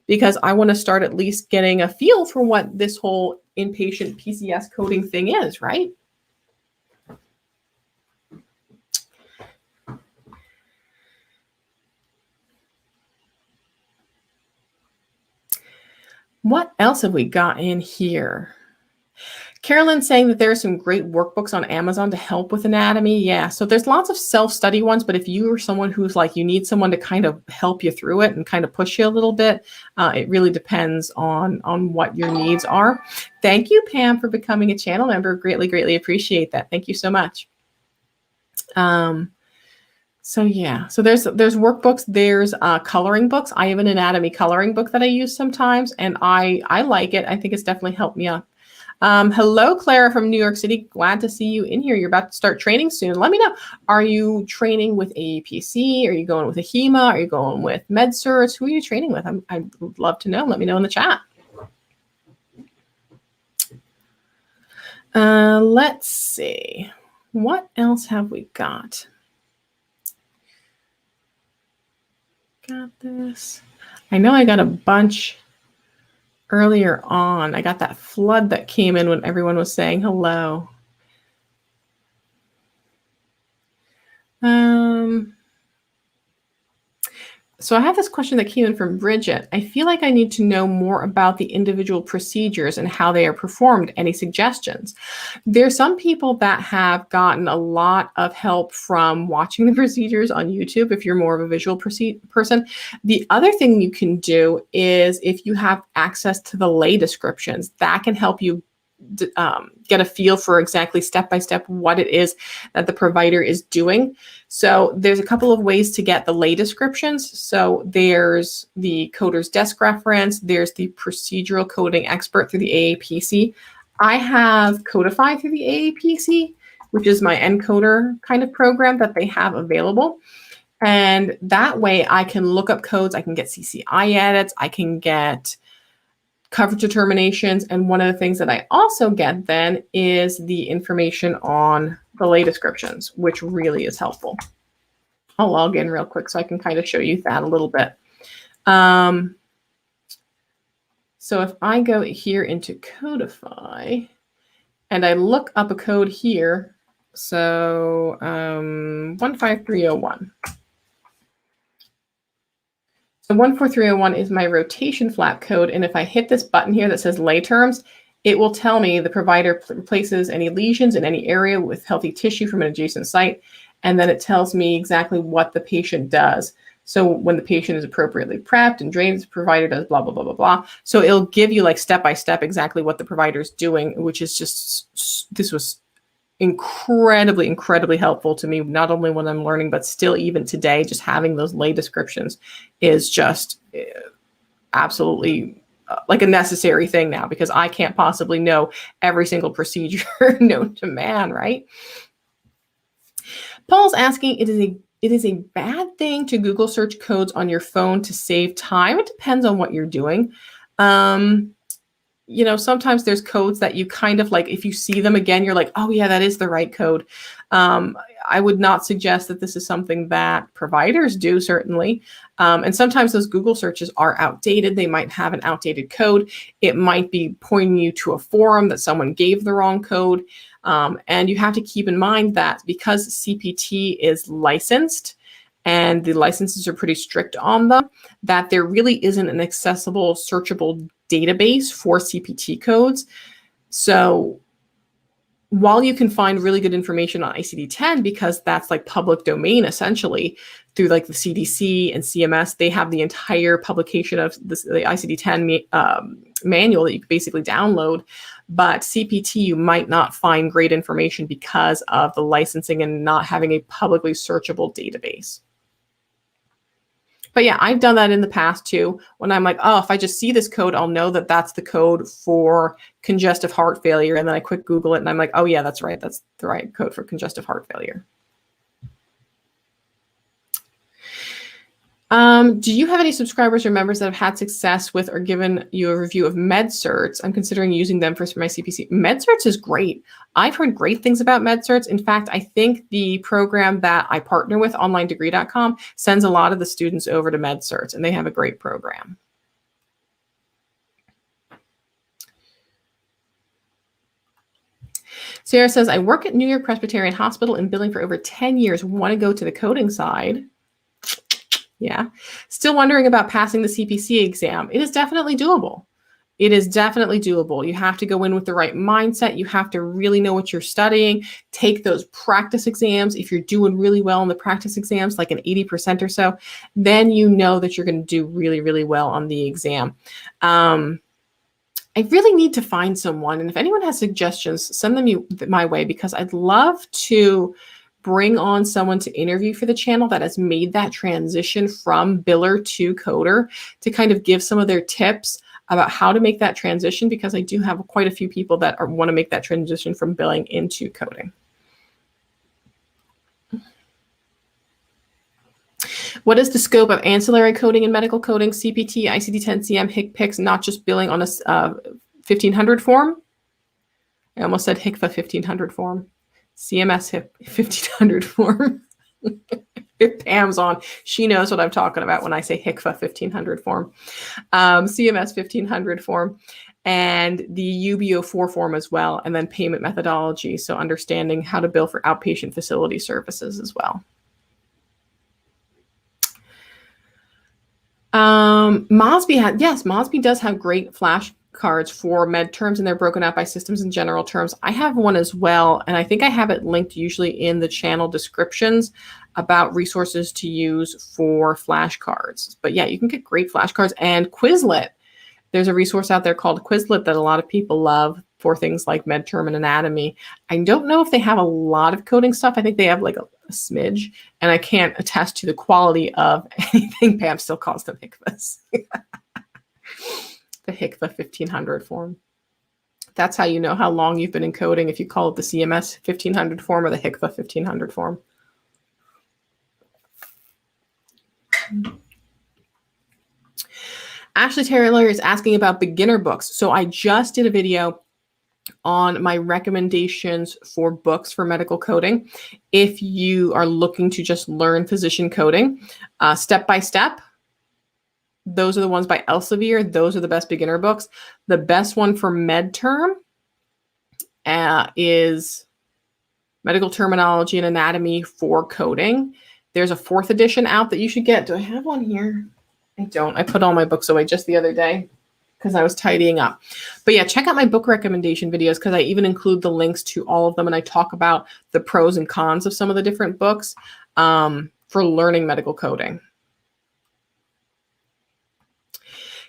because I want to start at least getting a feel for what this whole inpatient PCS coding thing is, right? What else have we got in here? Carolyn's saying that there are some great workbooks on Amazon to help with anatomy. Yeah, so there's lots of self-study ones, but if you are someone who's like, you need someone to kind of help you through it and kind of push you a little bit, it really depends on what your needs are. Thank you, Pam, for becoming a channel member. Greatly, greatly appreciate that. Thank you so much. So yeah, so there's workbooks, there's coloring books. I have an anatomy coloring book that I use sometimes, and I like it. I think it's definitely helped me out. Hello, Clara from New York City. Glad to see you in here. You're about to start training soon. Let me know. Are you training with AAPC? Are you going with a HEMA? Are you going with Medcerts? Who are you training with? I'd love to know. Let me know in the chat. Let's see. What else have we got? got this. I know I got a bunch earlier on. I got that flood that came in when everyone was saying hello. So I have this question that came in from Bridget. I feel like I need to know more about the individual procedures and how they are performed. Any suggestions? There's some people that have gotten a lot of help from watching the procedures on YouTube if you're more of a visual person. The other thing you can do is if you have access to the lay descriptions, that can help you get a feel for exactly step-by-step what it is that the provider is doing. So there's a couple of ways to get the lay descriptions. So there's the coder's desk reference, there's the procedural coding expert through the AAPC. I have Codify through the AAPC, which is my encoder kind of program that they have available. And that way I can look up codes, I can get CCI edits, I can get coverage determinations. And one of the things that I also get then is the information on the lay descriptions, which really is helpful. I'll log in real quick so I can kind of show you that a little bit. So if I go here into Codify and I look up a code here, so 15301. So 14301 is my rotation flap code. And if I hit this button here that says lay terms, it will tell me the provider replaces any lesions in any area with healthy tissue from an adjacent site. And then it tells me exactly what the patient does. So when the patient is appropriately prepped and drained, the provider does blah, blah, blah, blah, blah. So it'll give you like step-by-step exactly what the provider is doing, which is just, this was incredibly, incredibly helpful to me, not only when I'm learning, but still even today, just having those lay descriptions is just absolutely like a necessary thing now, because I can't possibly know every single procedure known to man, right? Paul's asking, it is a bad thing to Google search codes on your phone to save time. It depends on what you're doing. You know, sometimes there's codes that you kind of like, if you see them again, you're like, oh yeah, that is the right code. I would not suggest that this is something that providers do, certainly. And sometimes those Google searches are outdated. They might have an outdated code. It might be pointing you to a forum that someone gave the wrong code. And you have to keep in mind that because CPT is licensed, and the licenses are pretty strict on them, that there really isn't an accessible, searchable database for CPT codes. So while you can find really good information on ICD-10, because that's like public domain, essentially, through like the CDC and CMS, they have the entire publication of the ICD-10 manual that you can basically download. But CPT, you might not find great information because of the licensing and not having a publicly searchable database. But yeah, I've done that in the past too, when I'm like, oh, if I just see this code, I'll know that that's the code for congestive heart failure. And then I quick Google it and I'm like, oh yeah, that's right. That's the right code for congestive heart failure. Do you have any subscribers or members that have had success with or given you a review of Medcerts? I'm considering using them for my CPC. Medcerts is great. I've heard great things about Medcerts. In fact, I think the program that I partner with, onlinedegree.com, sends a lot of the students over to Medcerts, and they have a great program. Sarah says, I work at New York Presbyterian Hospital in billing for over 10 years. Want to go to the coding side. Yeah. Still wondering about passing the CPC exam. It is definitely doable. It is definitely doable. You have to go in with the right mindset. You have to really know what you're studying. Take those practice exams. If you're doing really well in the practice exams, like an 80% or so, then you know that you're going to do really, really well on the exam. I really need to find someone. And if anyone has suggestions, send them my way, because I'd love to bring on someone to interview for the channel that has made that transition from biller to coder, to kind of give some of their tips about how to make that transition, because I do have quite a few people that want to make that transition from billing into coding. What is the scope of ancillary coding and medical coding, CPT, ICD-10, CM, HCPCS, not just billing on a 1500 form? I almost said HCFA 1500 form. CMS 1500 form. If Pam's on, she knows what I'm talking about when I say HCFA 1500 form, CMS 1500 form, and the UB04 form as well, and then payment methodology. So understanding how to bill for outpatient facility services as well. Mosby does have great flashcards for med terms, and they're broken out by systems and general terms. I have one as well, and I think I have it linked usually in the channel descriptions about resources to use for flashcards. But yeah, you can get great flashcards. And Quizlet, there's a resource out there called Quizlet that a lot of people love for things like medterm and anatomy. I don't know if they have a lot of coding stuff. I think they have like a smidge, and I can't attest to the quality of anything. Pam still calls them HCFAs. The HCFA 1500 form. That's how you know how long you've been in coding, if you call it the CMS 1500 form or the HCFA 1500 form. Ashley Taylor is asking about beginner books. So I just did a video on my recommendations for books for medical coding. If you are looking to just learn physician coding, step by step, those are the ones by Elsevier. Those are the best beginner books. The best one for MedTerm is Medical Terminology and Anatomy for Coding. There's a 4th edition out that you should get. Do I have one here? I don't. I put all my books away just the other day because I was tidying up. But yeah, check out my book recommendation videos because I even include the links to all of them, and I talk about the pros and cons of some of the different books for learning medical coding.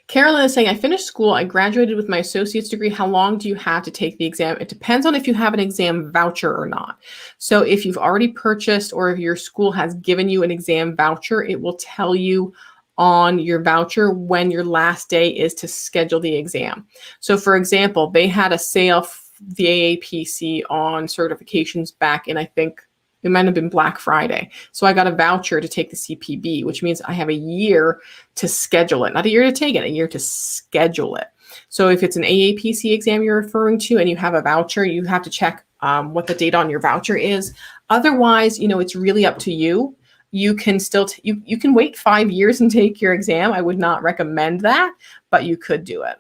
Carolyn is saying, I finished school. I graduated with my associate's degree. How long do you have to take the exam? It depends on if you have an exam voucher or not. So if you've already purchased or if your school has given you an exam voucher, it will tell you on your voucher when your last day is to schedule the exam. So for example, they had a sale, the AAPC, on certifications back in, I think, it might have been Black Friday. So I got a voucher to take the CPB, which means I have a year to schedule it. Not a year to take it, a year to schedule it. So if it's an AAPC exam you're referring to and you have a voucher, you have to check what the date on your voucher is. Otherwise, you know, it's really up to you. You can still, you can wait 5 years and take your exam. I would not recommend that, but you could do it.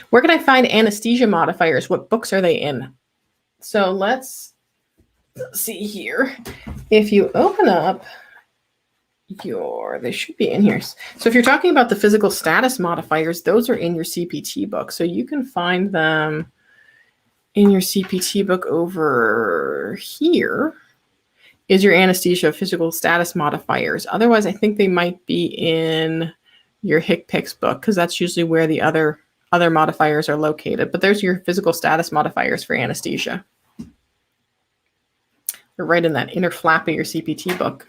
Where can I find anesthesia modifiers? What books are they in? So let's see here. If you open up they should be in here. So if you're talking about the physical status modifiers, those are in your CPT book. So you can find them in your CPT book. Over here is your anesthesia physical status modifiers. Otherwise, I think they might be in your HCPCS book because that's usually where the other modifiers are located. But there's your physical status modifiers for anesthesia. They're right in that inner flap of your CPT book.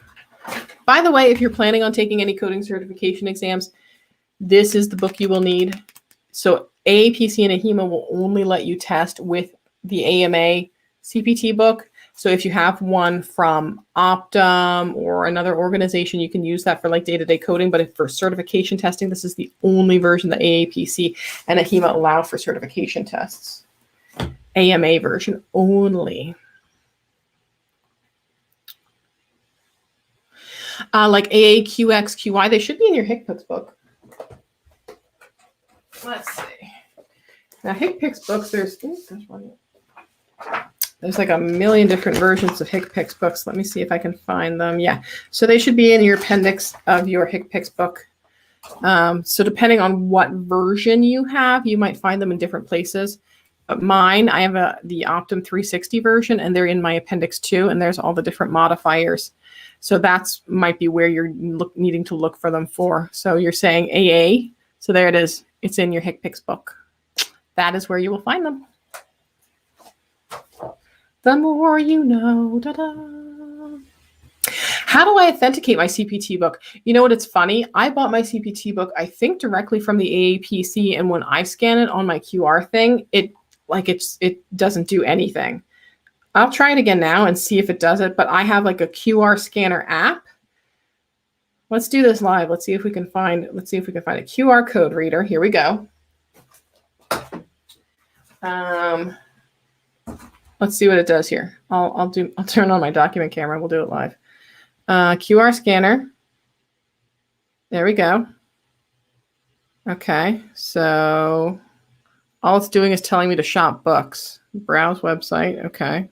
By the way, if you're planning on taking any coding certification exams, this is the book you will need. So AAPC and AHIMA will only let you test with the AMA CPT book. So if you have one from Optum or another organization, you can use that for like day-to-day coding. But if for certification testing, this is the only version that AAPC and AHIMA allow for certification tests. AMA version only. Like AAQX, QI, they should be in your HCPCS book. Let's see. Now, HCPCS books, there's like a million different versions of HCPCS books. Let me see if I can find them. Yeah, so they should be in your appendix of your HCPCS book. So depending on what version you have, you might find them in different places. But mine, I have the Optum 360 version, and they're in my appendix 2, and there's all the different modifiers. So that's might be where you're needing to look for them for. So you're saying AA. So there it is. It's in your HCPCS book. That is where you will find them. The more you know. Da-da. How do I authenticate my CPT book? You know what? It's funny. I bought my CPT book, I think, directly from the AAPC. And when I scan it on my QR thing, it doesn't do anything. I'll try it again now and see if it does it, but I have like a QR scanner app. Let's do this live. Let's see if we can find a QR code reader. Here we go. Let's see what it does here. I'll turn on my document camera. We'll do it live. QR scanner. There we go. Okay, so all it's doing is telling me to shop books. Browse website. Okay.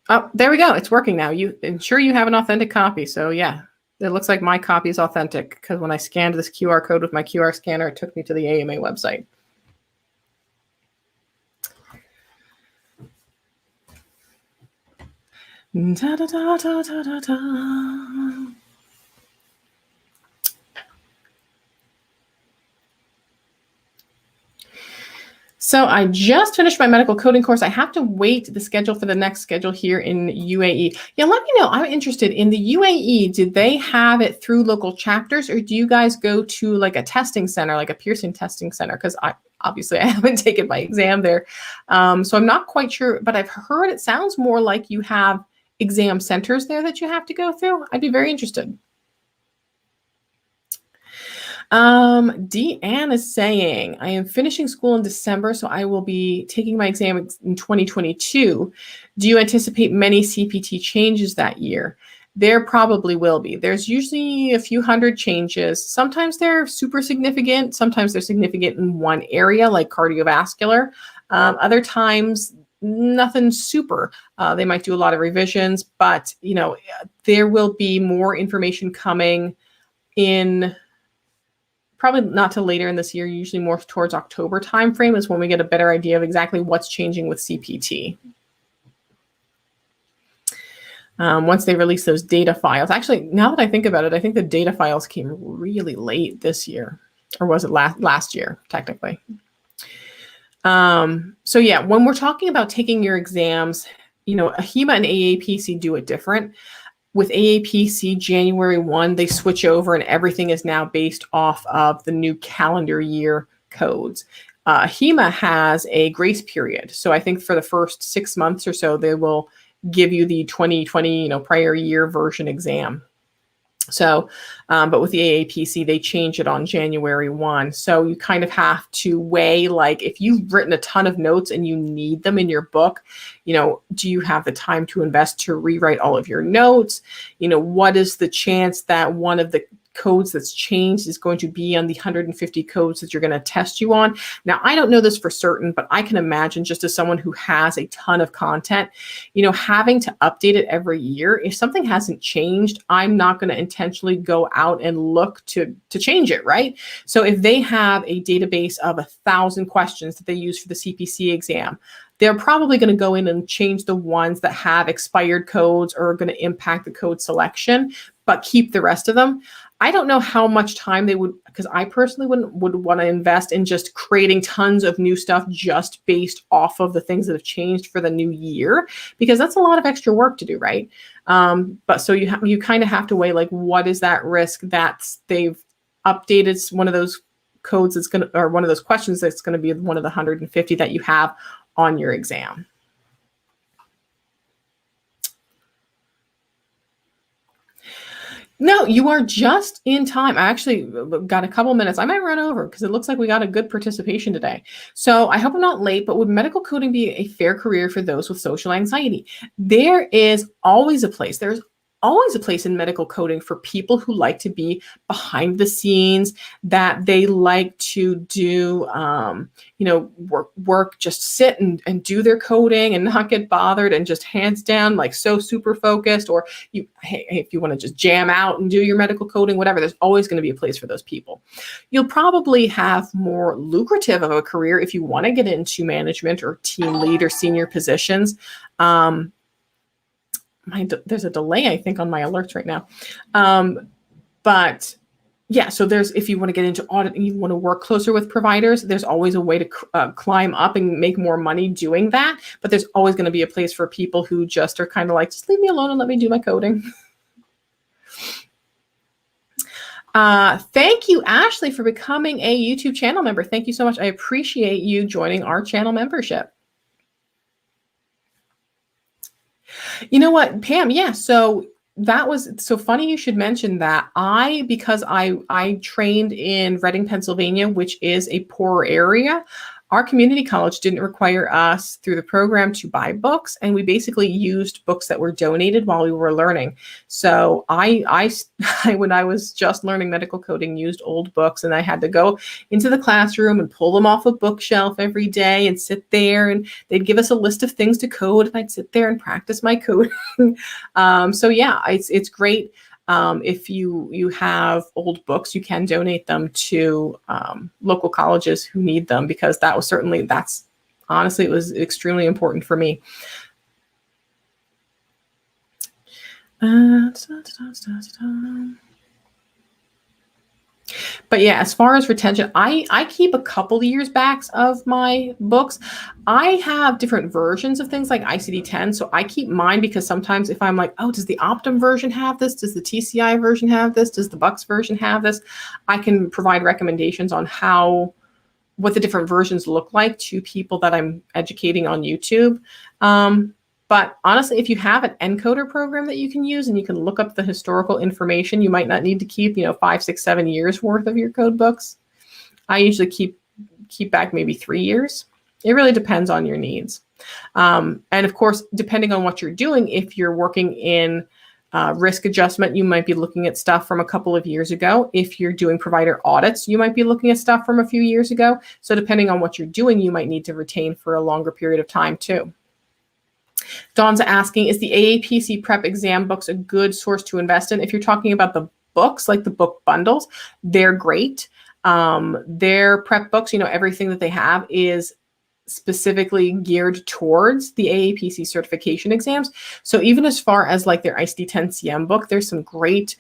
Oh, there we go. It's working now. You ensure you have an authentic copy. So yeah, it looks like my copy is authentic because when I scanned this QR code with my QR scanner, it took me to the AMA website. Da, da, da, da, da, da, da. So I just finished my medical coding course. I have to wait the schedule for the next schedule here in UAE. Yeah, let me know. I'm interested in the UAE. Did they have it through local chapters, or do you guys go to like a testing center, like a Pearson testing center? Because I haven't taken my exam there, so I'm not quite sure. But I've heard it sounds more like you have exam centers there that you have to go through. I'd be very interested. Deanne is saying, I am finishing school in December, so I will be taking my exam in 2022. Do you anticipate many CPT changes that year? There probably will be. There's usually a few hundred changes. Sometimes they're super significant. Sometimes they're significant in one area, like cardiovascular. Other times, nothing super. They might do a lot of revisions, but there will be more information coming in. Probably not till later in this year, usually more towards October timeframe is when we get a better idea of exactly what's changing with CPT. Once they release those data files. Actually, now that I think about it, I think the data files came really late this year. Or was it last year, technically? So yeah, when we're talking about taking your exams, AHIMA and AAPC do it different. With AAPC, January 1, they switch over and everything is now based off of the new calendar year codes. HEMA has a grace period. So I think for the first 6 months or so, they will give you the 2020, prior year version exam. So, but with the AAPC, they change it on January 1. So you kind of have to weigh, like, if you've written a ton of notes and you need them in your book, do you have the time to invest to rewrite all of your notes? What is the chance that one of the codes that's changed is going to be on the 150 codes that you're going to test you on? Now, I don't know this for certain, but I can imagine, just as someone who has a ton of content, having to update it every year. If something hasn't changed, I'm not going to intentionally go out and look to change it, right? So if they have a database of 1,000 questions that they use for the CPC exam, they're probably going to go in and change the ones that have expired codes or are going to impact the code selection, but keep the rest of them. I don't know how much time they would, because I personally would want to invest in just creating tons of new stuff just based off of the things that have changed for the new year, because that's a lot of extra work to do, right? But so you kind of have to weigh, like, what is that risk that they've updated one of those codes that's going to, or one of those questions that's going to be one of the 150 that you have on your exam. No, you are just in time. I actually got a couple minutes. I might run over because it looks like we got a good participation today. So I hope I'm not late, but would medical coding be a fair career for those with social anxiety? There is always a place. There's always a place in medical coding for people who like to be behind the scenes, that they like to do, work, just sit and do their coding and not get bothered and just hands down, like, so super focused. Or if you want to just jam out and do your medical coding, whatever, there's always going to be a place for those people. You'll probably have more lucrative of a career if you want to get into management or team lead or senior positions. There's a delay, I think, on my alerts right now. But yeah, so if you want to get into audit and you want to work closer with providers, there's always a way to climb up and make more money doing that. But there's always going to be a place for people who just are kind of like, just leave me alone and let me do my coding. Thank you, Ashley, for becoming a YouTube channel member. Thank you so much. I appreciate you joining our channel membership. You know what, Pam? Yeah. So that was so funny you should mention that. Because I trained in Reading, Pennsylvania, which is a poorer area, our community college didn't require us through the program to buy books, and we basically used books that were donated while we were learning. So I when I was just learning medical coding, used old books, and I had to go into the classroom and pull them off a bookshelf every day and sit there, and they'd give us a list of things to code, and I'd sit there and practice my coding. So yeah, it's great. If you have old books, you can donate them to local colleges who need them, because that's honestly, it was extremely important for me. But yeah, as far as retention, I keep a couple of years backs of my books. I have different versions of things like ICD-10. So I keep mine because sometimes if I'm like, oh, does the Optum version have this? Does the TCI version have this? Does the Bucks version have this? I can provide recommendations on what the different versions look like to people that I'm educating on YouTube. But honestly, if you have an encoder program that you can use and you can look up the historical information, you might not need to keep, 5, 6, 7 years worth of your code books. I usually keep back maybe 3 years. It really depends on your needs. And of course, depending on what you're doing, if you're working in risk adjustment, you might be looking at stuff from a couple of years ago. If you're doing provider audits, you might be looking at stuff from a few years ago. So depending on what you're doing, you might need to retain for a longer period of time too. Dawn's asking, is the AAPC prep exam books a good source to invest in? If you're talking about the books, like the book bundles, they're great. Their prep books, everything that they have is specifically geared towards the AAPC certification exams. So even as far as like their ICD-10-CM book, there's some great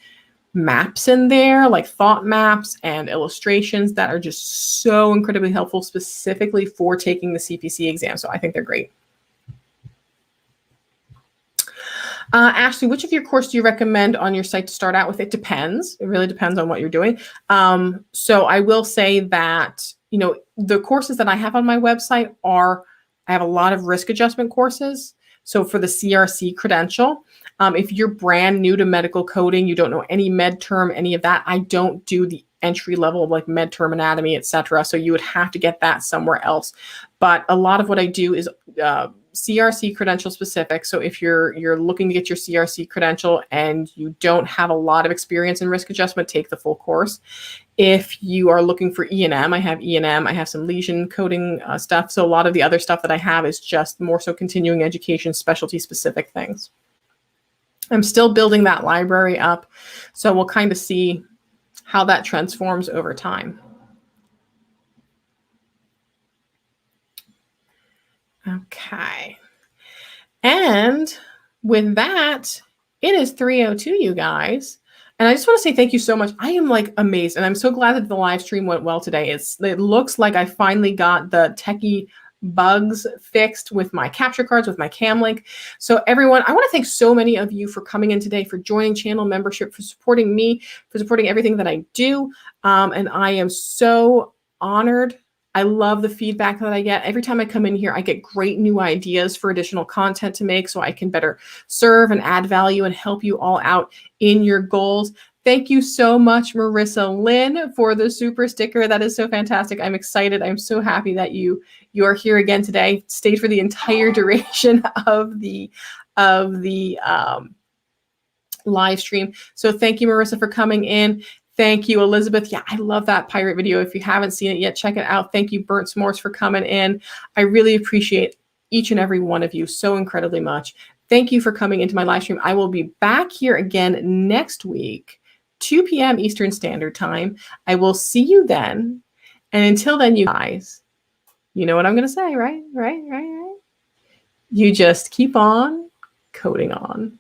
maps in there, like thought maps and illustrations that are just so incredibly helpful specifically for taking the CPC exam. So I think they're great. Ashley, which of your courses do you recommend on your site to start out with? It depends. It really depends on what you're doing. So I will say that, the courses that I have on my website I have a lot of risk adjustment courses. So for the CRC credential, if you're brand new to medical coding, you don't know any med term, any of that, I don't do the entry level of like med term anatomy, etc. So you would have to get that somewhere else. But a lot of what I do is CRC credential specific. So if you're looking to get your CRC credential and you don't have a lot of experience in risk adjustment, take the full course. If you are looking for E&M, I have E&M, I have some lesion coding stuff. So a lot of the other stuff that I have is just more so continuing education, specialty specific things. I'm still building that library up. So we'll kind of see how that transforms over time. Okay. And with that, it is 3:02, you guys. And I just want to say thank you so much. I am like amazed, and I'm so glad that the live stream went well today. It looks like I finally got the techie bugs fixed with my capture cards, with my cam link. So everyone, I want to thank so many of you for coming in today, for joining channel membership, for supporting me, for supporting everything that I do. And I am so honored. I love the feedback that I get. Every time I come in here, I get great new ideas for additional content to make so I can better serve and add value and help you all out in your goals. Thank you so much, Marissa Lynn, for the super sticker. That is so fantastic. I'm excited. I'm so happy that you are here again today. Stayed for the entire duration of the live stream. So thank you, Marissa, for coming in. Thank you, Elizabeth. Yeah, I love that pirate video. If you haven't seen it yet, check it out. Thank you, Burnt S'mores, for coming in. I really appreciate each and every one of you so incredibly much. Thank you for coming into my live stream. I will be back here again next week, 2 p.m. Eastern Standard Time. I will see you then. And until then, you guys, you know what I'm going to say, right? You just keep on coding on.